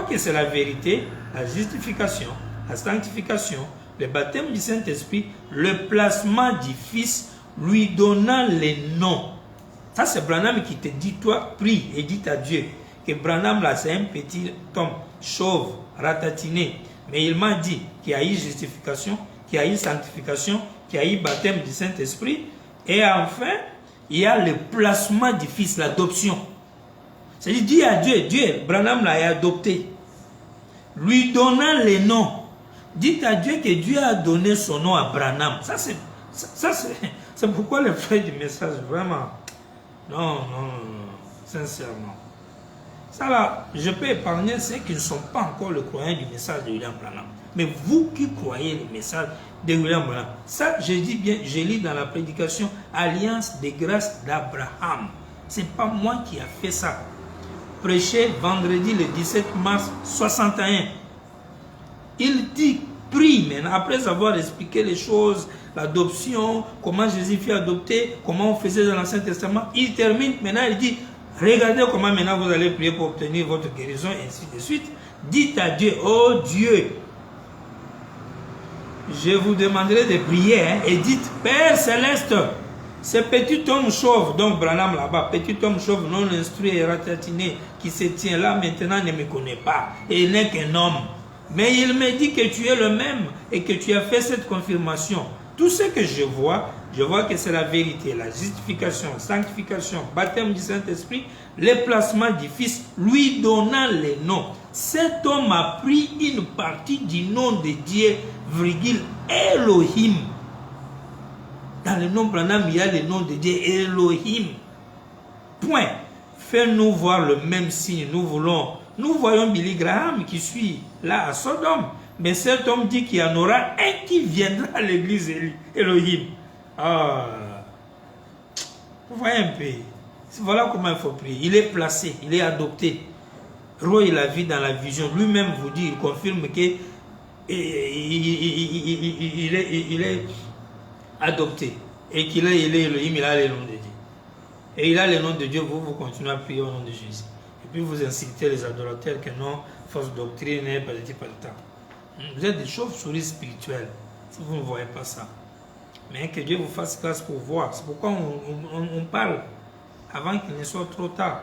que c'est la vérité, la justification, la sanctification, le baptême du Saint-Esprit, le placement du Fils, lui donnant les noms. Ça c'est Branham qui te dit, toi, prie et dis à Dieu, que Branham là c'est un petit homme chauve, ratatiné, mais il m'a dit qu'il y a eu justification, qu'il y a eu sanctification, qu'il y a eu baptême du Saint-Esprit, et enfin, il y a le placement du Fils, l'adoption. C'est-à-dire, dis à Dieu, Branham l'a adopté, lui donnant les noms. Dites à Dieu que Dieu a donné son nom à Branham. Ça c'est pourquoi le frère du message, vraiment, non, sincèrement. Ça là, je peux épargner ceux qui ne sont pas encore le croyant du message de William Branham. Mais vous qui croyez le message de William Branham, ça je dis bien, je lis dans la prédication Alliance des grâces d'Abraham. Ce n'est pas moi qui a fait ça. Prêché vendredi le 17 mars 61. Il dit, prie maintenant, après avoir expliqué les choses, l'adoption, comment Jésus fut adopté, comment on faisait dans l'Ancien Testament, il termine maintenant, il dit, regardez comment maintenant vous allez prier pour obtenir votre guérison, et ainsi de suite. Dites à Dieu, oh Dieu, je vous demanderai de prier, et dites, Père Céleste, ce petit homme chauve, donc Branham là-bas, petit homme chauve non instruit et ratatiné, qui se tient là maintenant ne me connaît pas, et il n'est qu'un homme. Mais il me dit que tu es le même et que tu as fait cette confirmation. Tout ce que je vois que c'est la vérité, la justification, sanctification, baptême du Saint-Esprit, le placement du Fils, lui donnant les noms. Cet homme a pris une partie du nom de Dieu, virgule, Elohim. Dans le nom Branham, il y a le nom de Dieu, Elohim. Point. Fais-nous voir le même signe, nous voyons Billy Graham qui suit là à Sodome. Mais cet homme dit qu'il y en aura un qui viendra à l'église Elohim. Ah, vous voyez un peu. Voilà comment il faut prier. Il est placé, il est adopté. Roi, il a vu dans la vision. Lui-même vous dit, il confirme que il est adopté. Et qu'il est Elohim, il a le nom de Dieu. Et il a le nom de Dieu, vous continuez à prier au nom de Jésus. Et puis vous incitez les adorateurs que non, fausse doctrine, pas de temps. Vous êtes des chauves-souris spirituelles, si vous ne voyez pas ça. Mais que Dieu vous fasse grâce pour voir. C'est pourquoi on parle avant qu'il ne soit trop tard.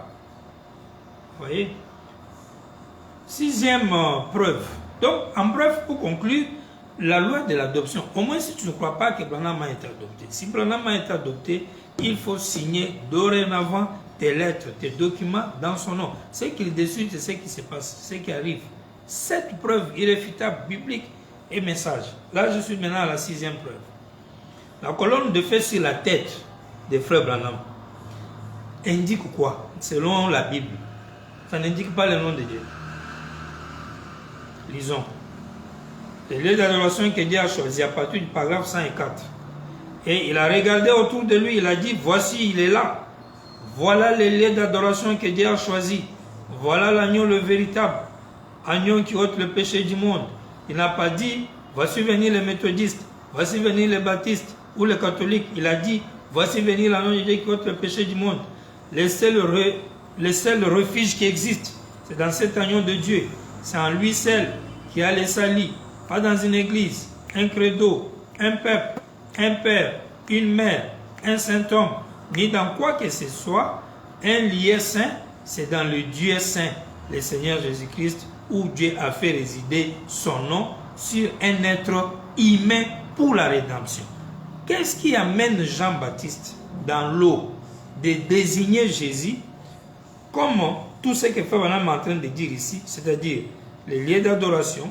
Vous voyez? Sixième preuve. Donc, en bref, pour conclure, la loi de l'adoption. Au moins, si tu ne crois pas que Branham a été adopté. Si Branham a été adopté, il faut signer dorénavant tes lettres, tes documents dans son nom. Ce qu'il décide, c'est ce qui se passe, ce qui arrive. Cette preuve irréfutable, biblique et message. Là, je suis maintenant à la sixième preuve. La colonne de feu sur la tête des frères Branham indique quoi? Selon la Bible. Ça n'indique pas le nom de Dieu. Lisons. Le lieu d'adoration que Dieu a choisi à partir du paragraphe 104. Et il a regardé autour de lui, il a dit, voici, il est là. Voilà le lieu d'adoration que Dieu a choisi. Voilà l'agneau le véritable. Agneau qui ôte le péché du monde. Il n'a pas dit, voici venir les méthodistes, voici venir les baptistes ou les catholiques. Il a dit, voici venir l'agneau de Dieu qui ôte le péché du monde. Le seul refuge qui existe, c'est dans cet agneau de Dieu. C'est en lui seul qui a les salis. Pas dans une église, un credo, un peuple, un père, une mère, un saint homme, ni dans quoi que ce soit. Un lieu saint, c'est dans le Dieu saint, le Seigneur Jésus-Christ, où Dieu a fait résider son nom sur un être humain pour la rédemption. Qu'est-ce qui amène Jean-Baptiste dans l'eau de désigner Jésus comme tout ce que Frère Branham est en train de dire ici, c'est-à-dire les lieux d'adoration,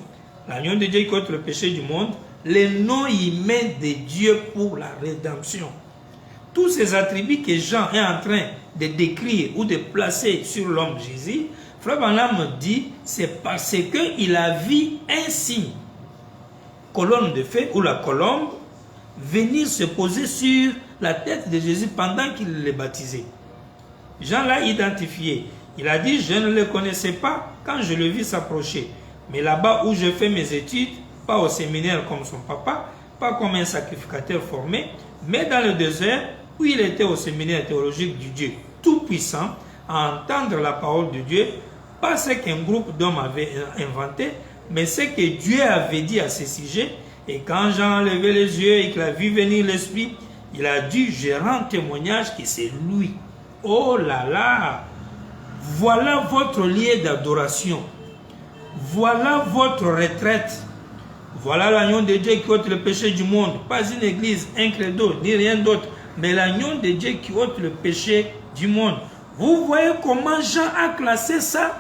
l'agneau de Dieu qui ôte le péché du monde, le nom humain de Dieu pour la rédemption. Tous ces attributs que Jean est en train de décrire ou de placer sur l'homme Jésus, Frère Branham dit, c'est parce qu'il a vu un signe, colonne de feu ou la colombe, venir se poser sur la tête de Jésus pendant qu'il le baptisait. Jean l'a identifié. Il a dit, je ne le connaissais pas quand je le vis s'approcher. Mais là-bas où je fais mes études, pas au séminaire comme son papa, pas comme un sacrificateur formé, mais dans le désert où il était au séminaire théologique du Dieu Tout-Puissant, à entendre la parole de Dieu, pas ce qu'un groupe d'hommes avait inventé, mais ce que Dieu avait dit à ce sujet. Et quand Jean a levé les yeux et qu'il a vu venir l'Esprit, il a dit, je rends témoignage que c'est lui. Oh là là! Voilà votre lieu d'adoration. Voilà votre retraite. Voilà l'agneau de Dieu qui ôte le péché du monde. Pas une église, un credo, ni rien d'autre. Mais l'agneau de Dieu qui ôte le péché du monde. Vous voyez comment Jean a classé ça?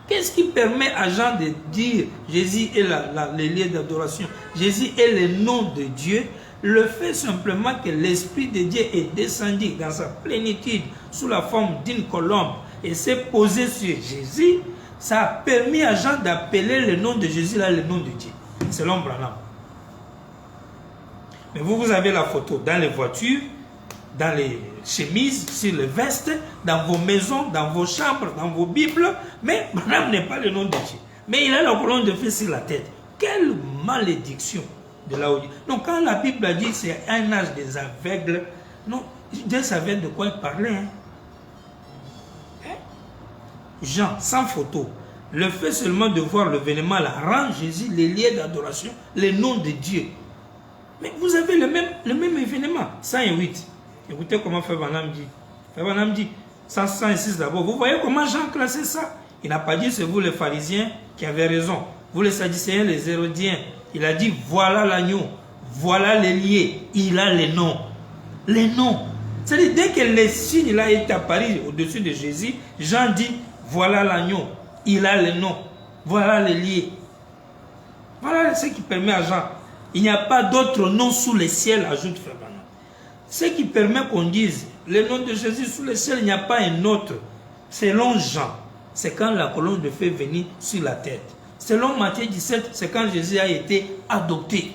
Qu'est-ce qui permet à Jean de dire Jésus est le lieu d'adoration? Jésus est le nom de Dieu. Le fait simplement que l'Esprit de Dieu est descendu dans sa plénitude sous la forme d'une colombe et s'est posé sur Jésus, ça a permis à Jean d'appeler le nom de Jésus là le nom de Dieu, selon Branham. Mais vous avez la photo dans les voitures, dans les chemises, sur les vestes, dans vos maisons, dans vos chambres, dans vos Bibles, mais Branham n'est pas le nom de Dieu. Mais il a la colonne de feu sur la tête. Quelle malédiction de là où Dieu. Donc quand la Bible a dit c'est un âge des aveugles, non, Dieu savait de quoi il parlait. Jean, sans photo, le fait seulement de voir l'événement là rend Jésus le lieu d'adoration, le nom de Dieu. Mais vous avez le même événement, 108. Écoutez comment Frère Branham dit. Frère Branham dit, 106 d'abord. Vous voyez comment Jean a classé ça? Il n'a pas dit c'est vous les pharisiens qui avez raison. Vous les sadducéens, les hérodiens. Il a dit voilà l'agneau, voilà les lieux. Il a les noms. Les noms. C'est-à-dire dès que le signe là est apparu au-dessus de Jésus, Jean dit voilà l'agneau. Il a les noms. Voilà les lieux. Voilà ce qui permet à Jean. Il n'y a pas d'autre nom sous le ciel, ajoute Frère Branham. Ce qui permet qu'on dise le nom de Jésus sous le ciel, il n'y a pas un autre. Selon Jean, c'est quand la colonne de feu venait sur la tête. Selon Matthieu 17, c'est quand Jésus a été adopté.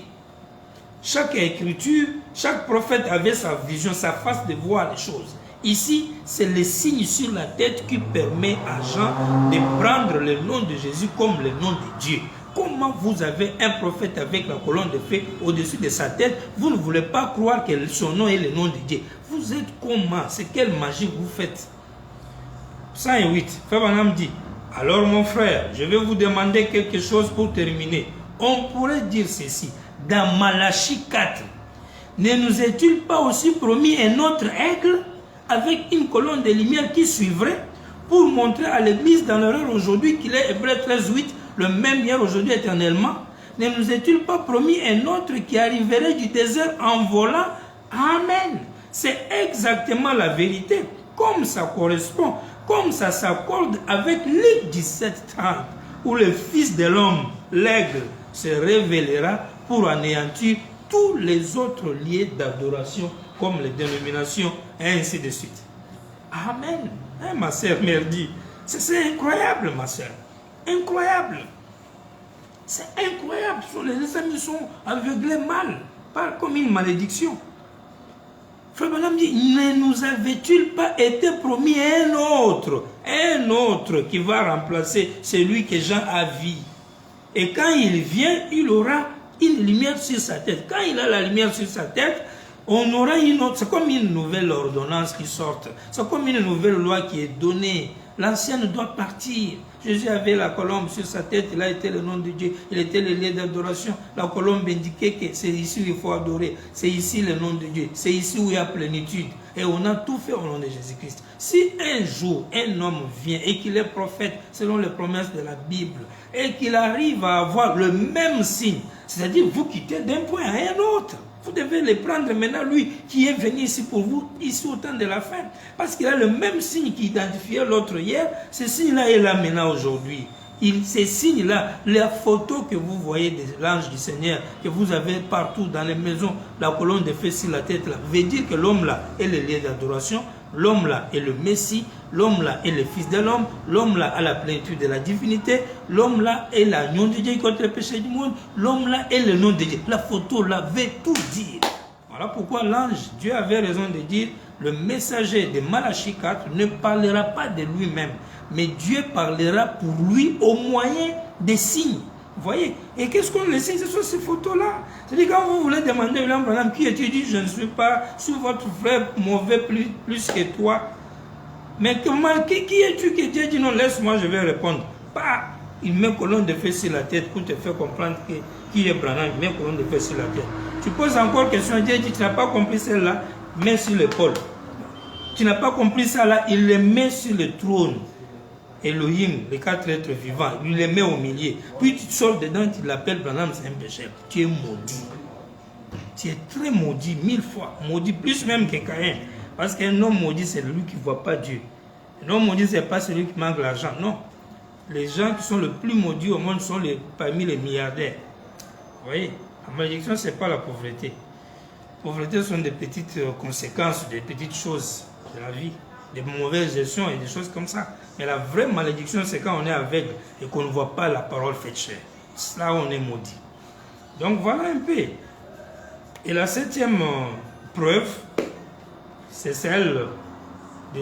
Chaque écriture, chaque prophète avait sa vision, sa façon de voir les choses. Ici, c'est le signe sur la tête qui permet à Jean de prendre le nom de Jésus comme le nom de Dieu. Comment vous avez un prophète avec la colonne de feu au-dessus de sa tête, vous ne voulez pas croire que son nom est le nom de Dieu. Vous êtes comment? C'est quelle magie vous faites? 108, Frère Branham dit, alors mon frère, je vais vous demander quelque chose pour terminer. On pourrait dire ceci, dans Malachie 4, ne nous est-il pas aussi promis un autre aigle avec une colonne de lumière qui suivrait pour montrer à l'église dans l'heure aujourd'hui qu'il est Hébreux 13:8, le même hier, aujourd'hui, éternellement? Ne nous est-il pas promis un autre qui arriverait du désert en volant? Amen. C'est exactement la vérité. Comme ça correspond, comme ça s'accorde avec Luc 17:30, où le Fils de l'homme, l'aigle, se révélera pour anéantir tous les autres lieux d'adoration, comme les dénominations, et ainsi de suite. Amen. Hein, ma sœur Merdi, c'est incroyable, ma sœur. Incroyable. C'est incroyable. Les amis sont aveuglés mal, pas comme une malédiction. Frère Branham dit, ne nous avait-il pas été promis un autre qui va remplacer celui que Jean a vu? Et quand il vient, il aura une lumière sur sa tête. Quand il a la lumière sur sa tête, on aura une autre. C'est comme une nouvelle ordonnance qui sort. C'est comme une nouvelle loi qui est donnée. L'ancienne doit partir. Jésus avait la colombe sur sa tête, il a été le nom de Dieu, il était le lieu d'adoration. La colombe indiquait que c'est ici où il faut adorer, c'est ici le nom de Dieu, c'est ici où il y a plénitude. Et on a tout fait au nom de Jésus-Christ. Si un jour un homme vient et qu'il est prophète selon les promesses de la Bible et qu'il arrive à avoir le même signe, c'est-à-dire vous quittez d'un point à un autre. Vous devez le prendre maintenant, lui qui est venu ici pour vous, ici au temps de la fin. Parce qu'il a le même signe qui identifiait l'autre hier, ce signe-là est là maintenant aujourd'hui. Ces signes-là, la photo que vous voyez de l'ange du Seigneur, que vous avez partout dans les maisons, la colonne de feu sur la tête, là, veut dire que l'homme-là est le lieu d'adoration, l'homme-là est le Messie, l'homme-là est le Fils de l'homme, l'homme-là a la plénitude de la divinité, l'homme-là est l'agneau de Dieu contre le péché du monde, l'homme-là est le nom de Dieu. La photo-là veut tout dire. Voilà pourquoi l'ange, Dieu avait raison de dire, le messager de Malachie 4 ne parlera pas de lui-même, mais Dieu parlera pour lui au moyen des signes. Vous voyez? Et qu'est-ce qu'on les signe? Ce sont ces photos-là. C'est-à-dire quand vous voulez demander à William qui est-tu, dit je ne suis pas sur votre frère mauvais plus que toi. Mais comment, qui es-tu que Dieu dit non, laisse-moi, je vais répondre. Pas, il met colonne de feu sur la tête pour te faire comprendre qui est Branham, il met colonne de feu sur la tête. Tu poses encore question, Dieu dit tu n'as pas compris celle-là, mets sur l'épaule. Tu n'as pas compris ça là, il le met sur le trône. Elohim, les 4 êtres vivants, il les met au milieu. Puis tu sors dedans, tu l'appelles Branham, c'est un péché. Tu es maudit. Tu es très maudit, 1000 fois. Maudit plus même que Caïn. Parce qu'un homme maudit, c'est lui qui ne voit pas Dieu. Un homme maudit, ce n'est pas celui qui manque l'argent. Non. Les gens qui sont les plus maudits au monde sont parmi les milliardaires. Vous voyez, la malédiction, ce n'est pas la pauvreté. La pauvreté sont des petites conséquences, des petites choses de la vie, des mauvaises gestions et des choses comme ça. Mais la vraie malédiction, c'est quand on est aveugle et qu'on ne voit pas la parole faite chair. C'est là où on est maudit. Donc voilà un peu. Et la 7e preuve, c'est celle de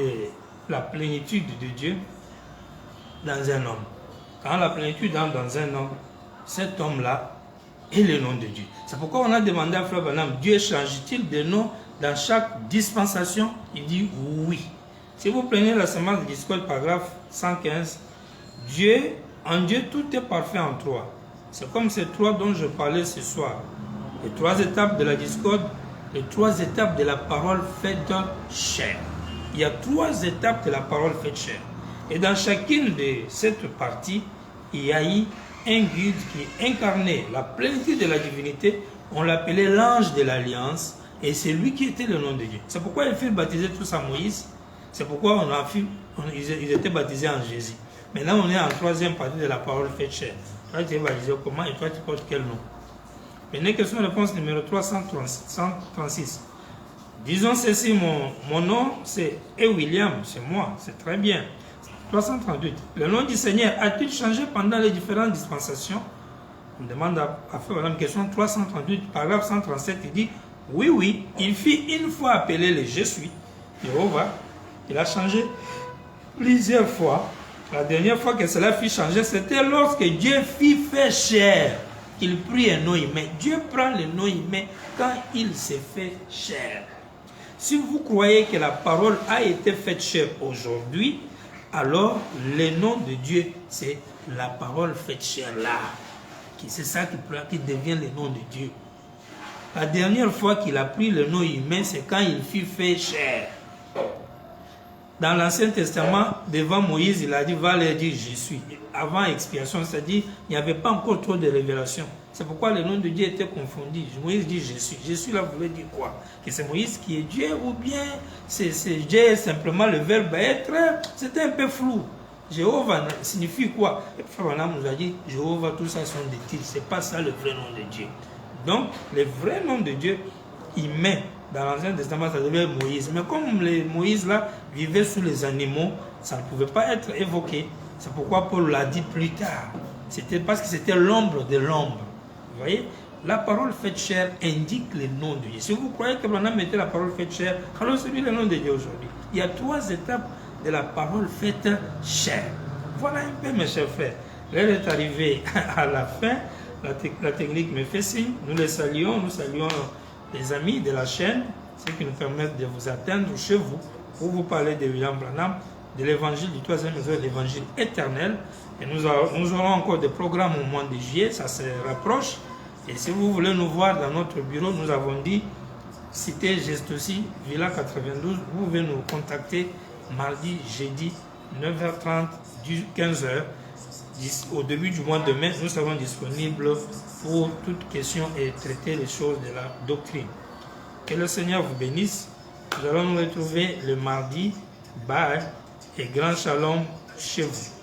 la plénitude de Dieu dans un homme. Quand la plénitude entre dans un homme, cet homme-là est le nom de Dieu. C'est pourquoi on a demandé à Frère Branham, Dieu change-t-il de nom dans chaque dispensation? Il dit oui. Si vous prenez la semence de discorde, paragraphe 115, en Dieu, tout est parfait en 3. C'est comme ces 3 dont je parlais ce soir. Les 3 étapes de la discorde, les 3 étapes de la parole faite chair. Il y a 3 étapes de la parole faite chair. Et dans chacune de cette partie, il y a eu un guide qui incarnait la plénitude de la divinité. On l'appelait l'ange de l'alliance. Et c'est lui qui était le nom de Dieu. C'est pourquoi ils furent baptisés tous à Moïse. C'est pourquoi ils étaient baptisés en Jésus. Maintenant, on est en 3e partie de la parole faite chair. Toi, tu es baptisé comment et toi, tu portes quel nom? Maintenant, question-réponse numéro 336. Disons ceci, mon nom, c'est William, c'est moi, c'est très bien. 338. Le nom du Seigneur a-t-il changé pendant les différentes dispensations? On demande à faire une question 338, paragraphe 137, il dit, oui, il fit une fois appeler le Je suis, Jéhovah, Il a changé plusieurs fois. La dernière fois que cela fut changé, c'était lorsque Dieu fit fait chair. Il prit un nom humain. Dieu prend le nom humain quand il s'est fait chair. Si vous croyez que la parole a été faite chair aujourd'hui, alors le nom de Dieu, c'est la parole faite chair là. C'est ça qui devient le nom de Dieu. La dernière fois qu'il a pris le nom humain, c'est quand il fut fait chair. Dans l'Ancien Testament, devant Moïse, il a dit, va leur dire, je suis. Avant expiation, c'est-à-dire, il n'y avait pas encore trop de révélations. C'est pourquoi le nom de Dieu était confondu. Moïse dit, je suis. Je suis là, voulait dire quoi? Que c'est Moïse qui est Dieu ou bien c'est Dieu, simplement le verbe être? C'était un peu flou. Jéhovah signifie quoi? Et Frère Branham nous a dit, Jéhovah, tout ça sont des titres. Ce n'est pas ça le vrai nom de Dieu. Donc, le vrai nom de Dieu, il met dans l'Ancien Testament, ça devait être Moïse. Mais comme les Moïse là vivait sous les animaux, ça ne pouvait pas être évoqué. C'est pourquoi Paul l'a dit plus tard. C'était parce que c'était l'ombre de l'ombre. Vous voyez, la parole faite chair indique le nom de Dieu. Si vous croyez que Branham mettait la parole faite chair, alors c'est lui le nom de Dieu aujourd'hui. Il y a 3 étapes de la parole faite chair. Voilà un peu, mes chers frères. L'heure est arrivée à la fin. La technique me fait signe. Nous les saluons. Nous saluons les amis de la chaîne, ceux qui nous permettent de vous atteindre chez vous pour vous parler de William Branham, de l'évangile du 3e jour, l'évangile éternel. Et nous aurons encore des programmes au mois de juillet, ça se rapproche. Et si vous voulez nous voir dans notre bureau, nous avons dit, cité Gestosi, Villa 92, vous pouvez nous contacter mardi, jeudi, 9h30, 15h. Au début du mois de mai, nous serons disponibles pour toute question et traiter les choses de la doctrine. Que le Seigneur vous bénisse. Nous allons nous retrouver le mardi. Bye et grand shalom chez vous.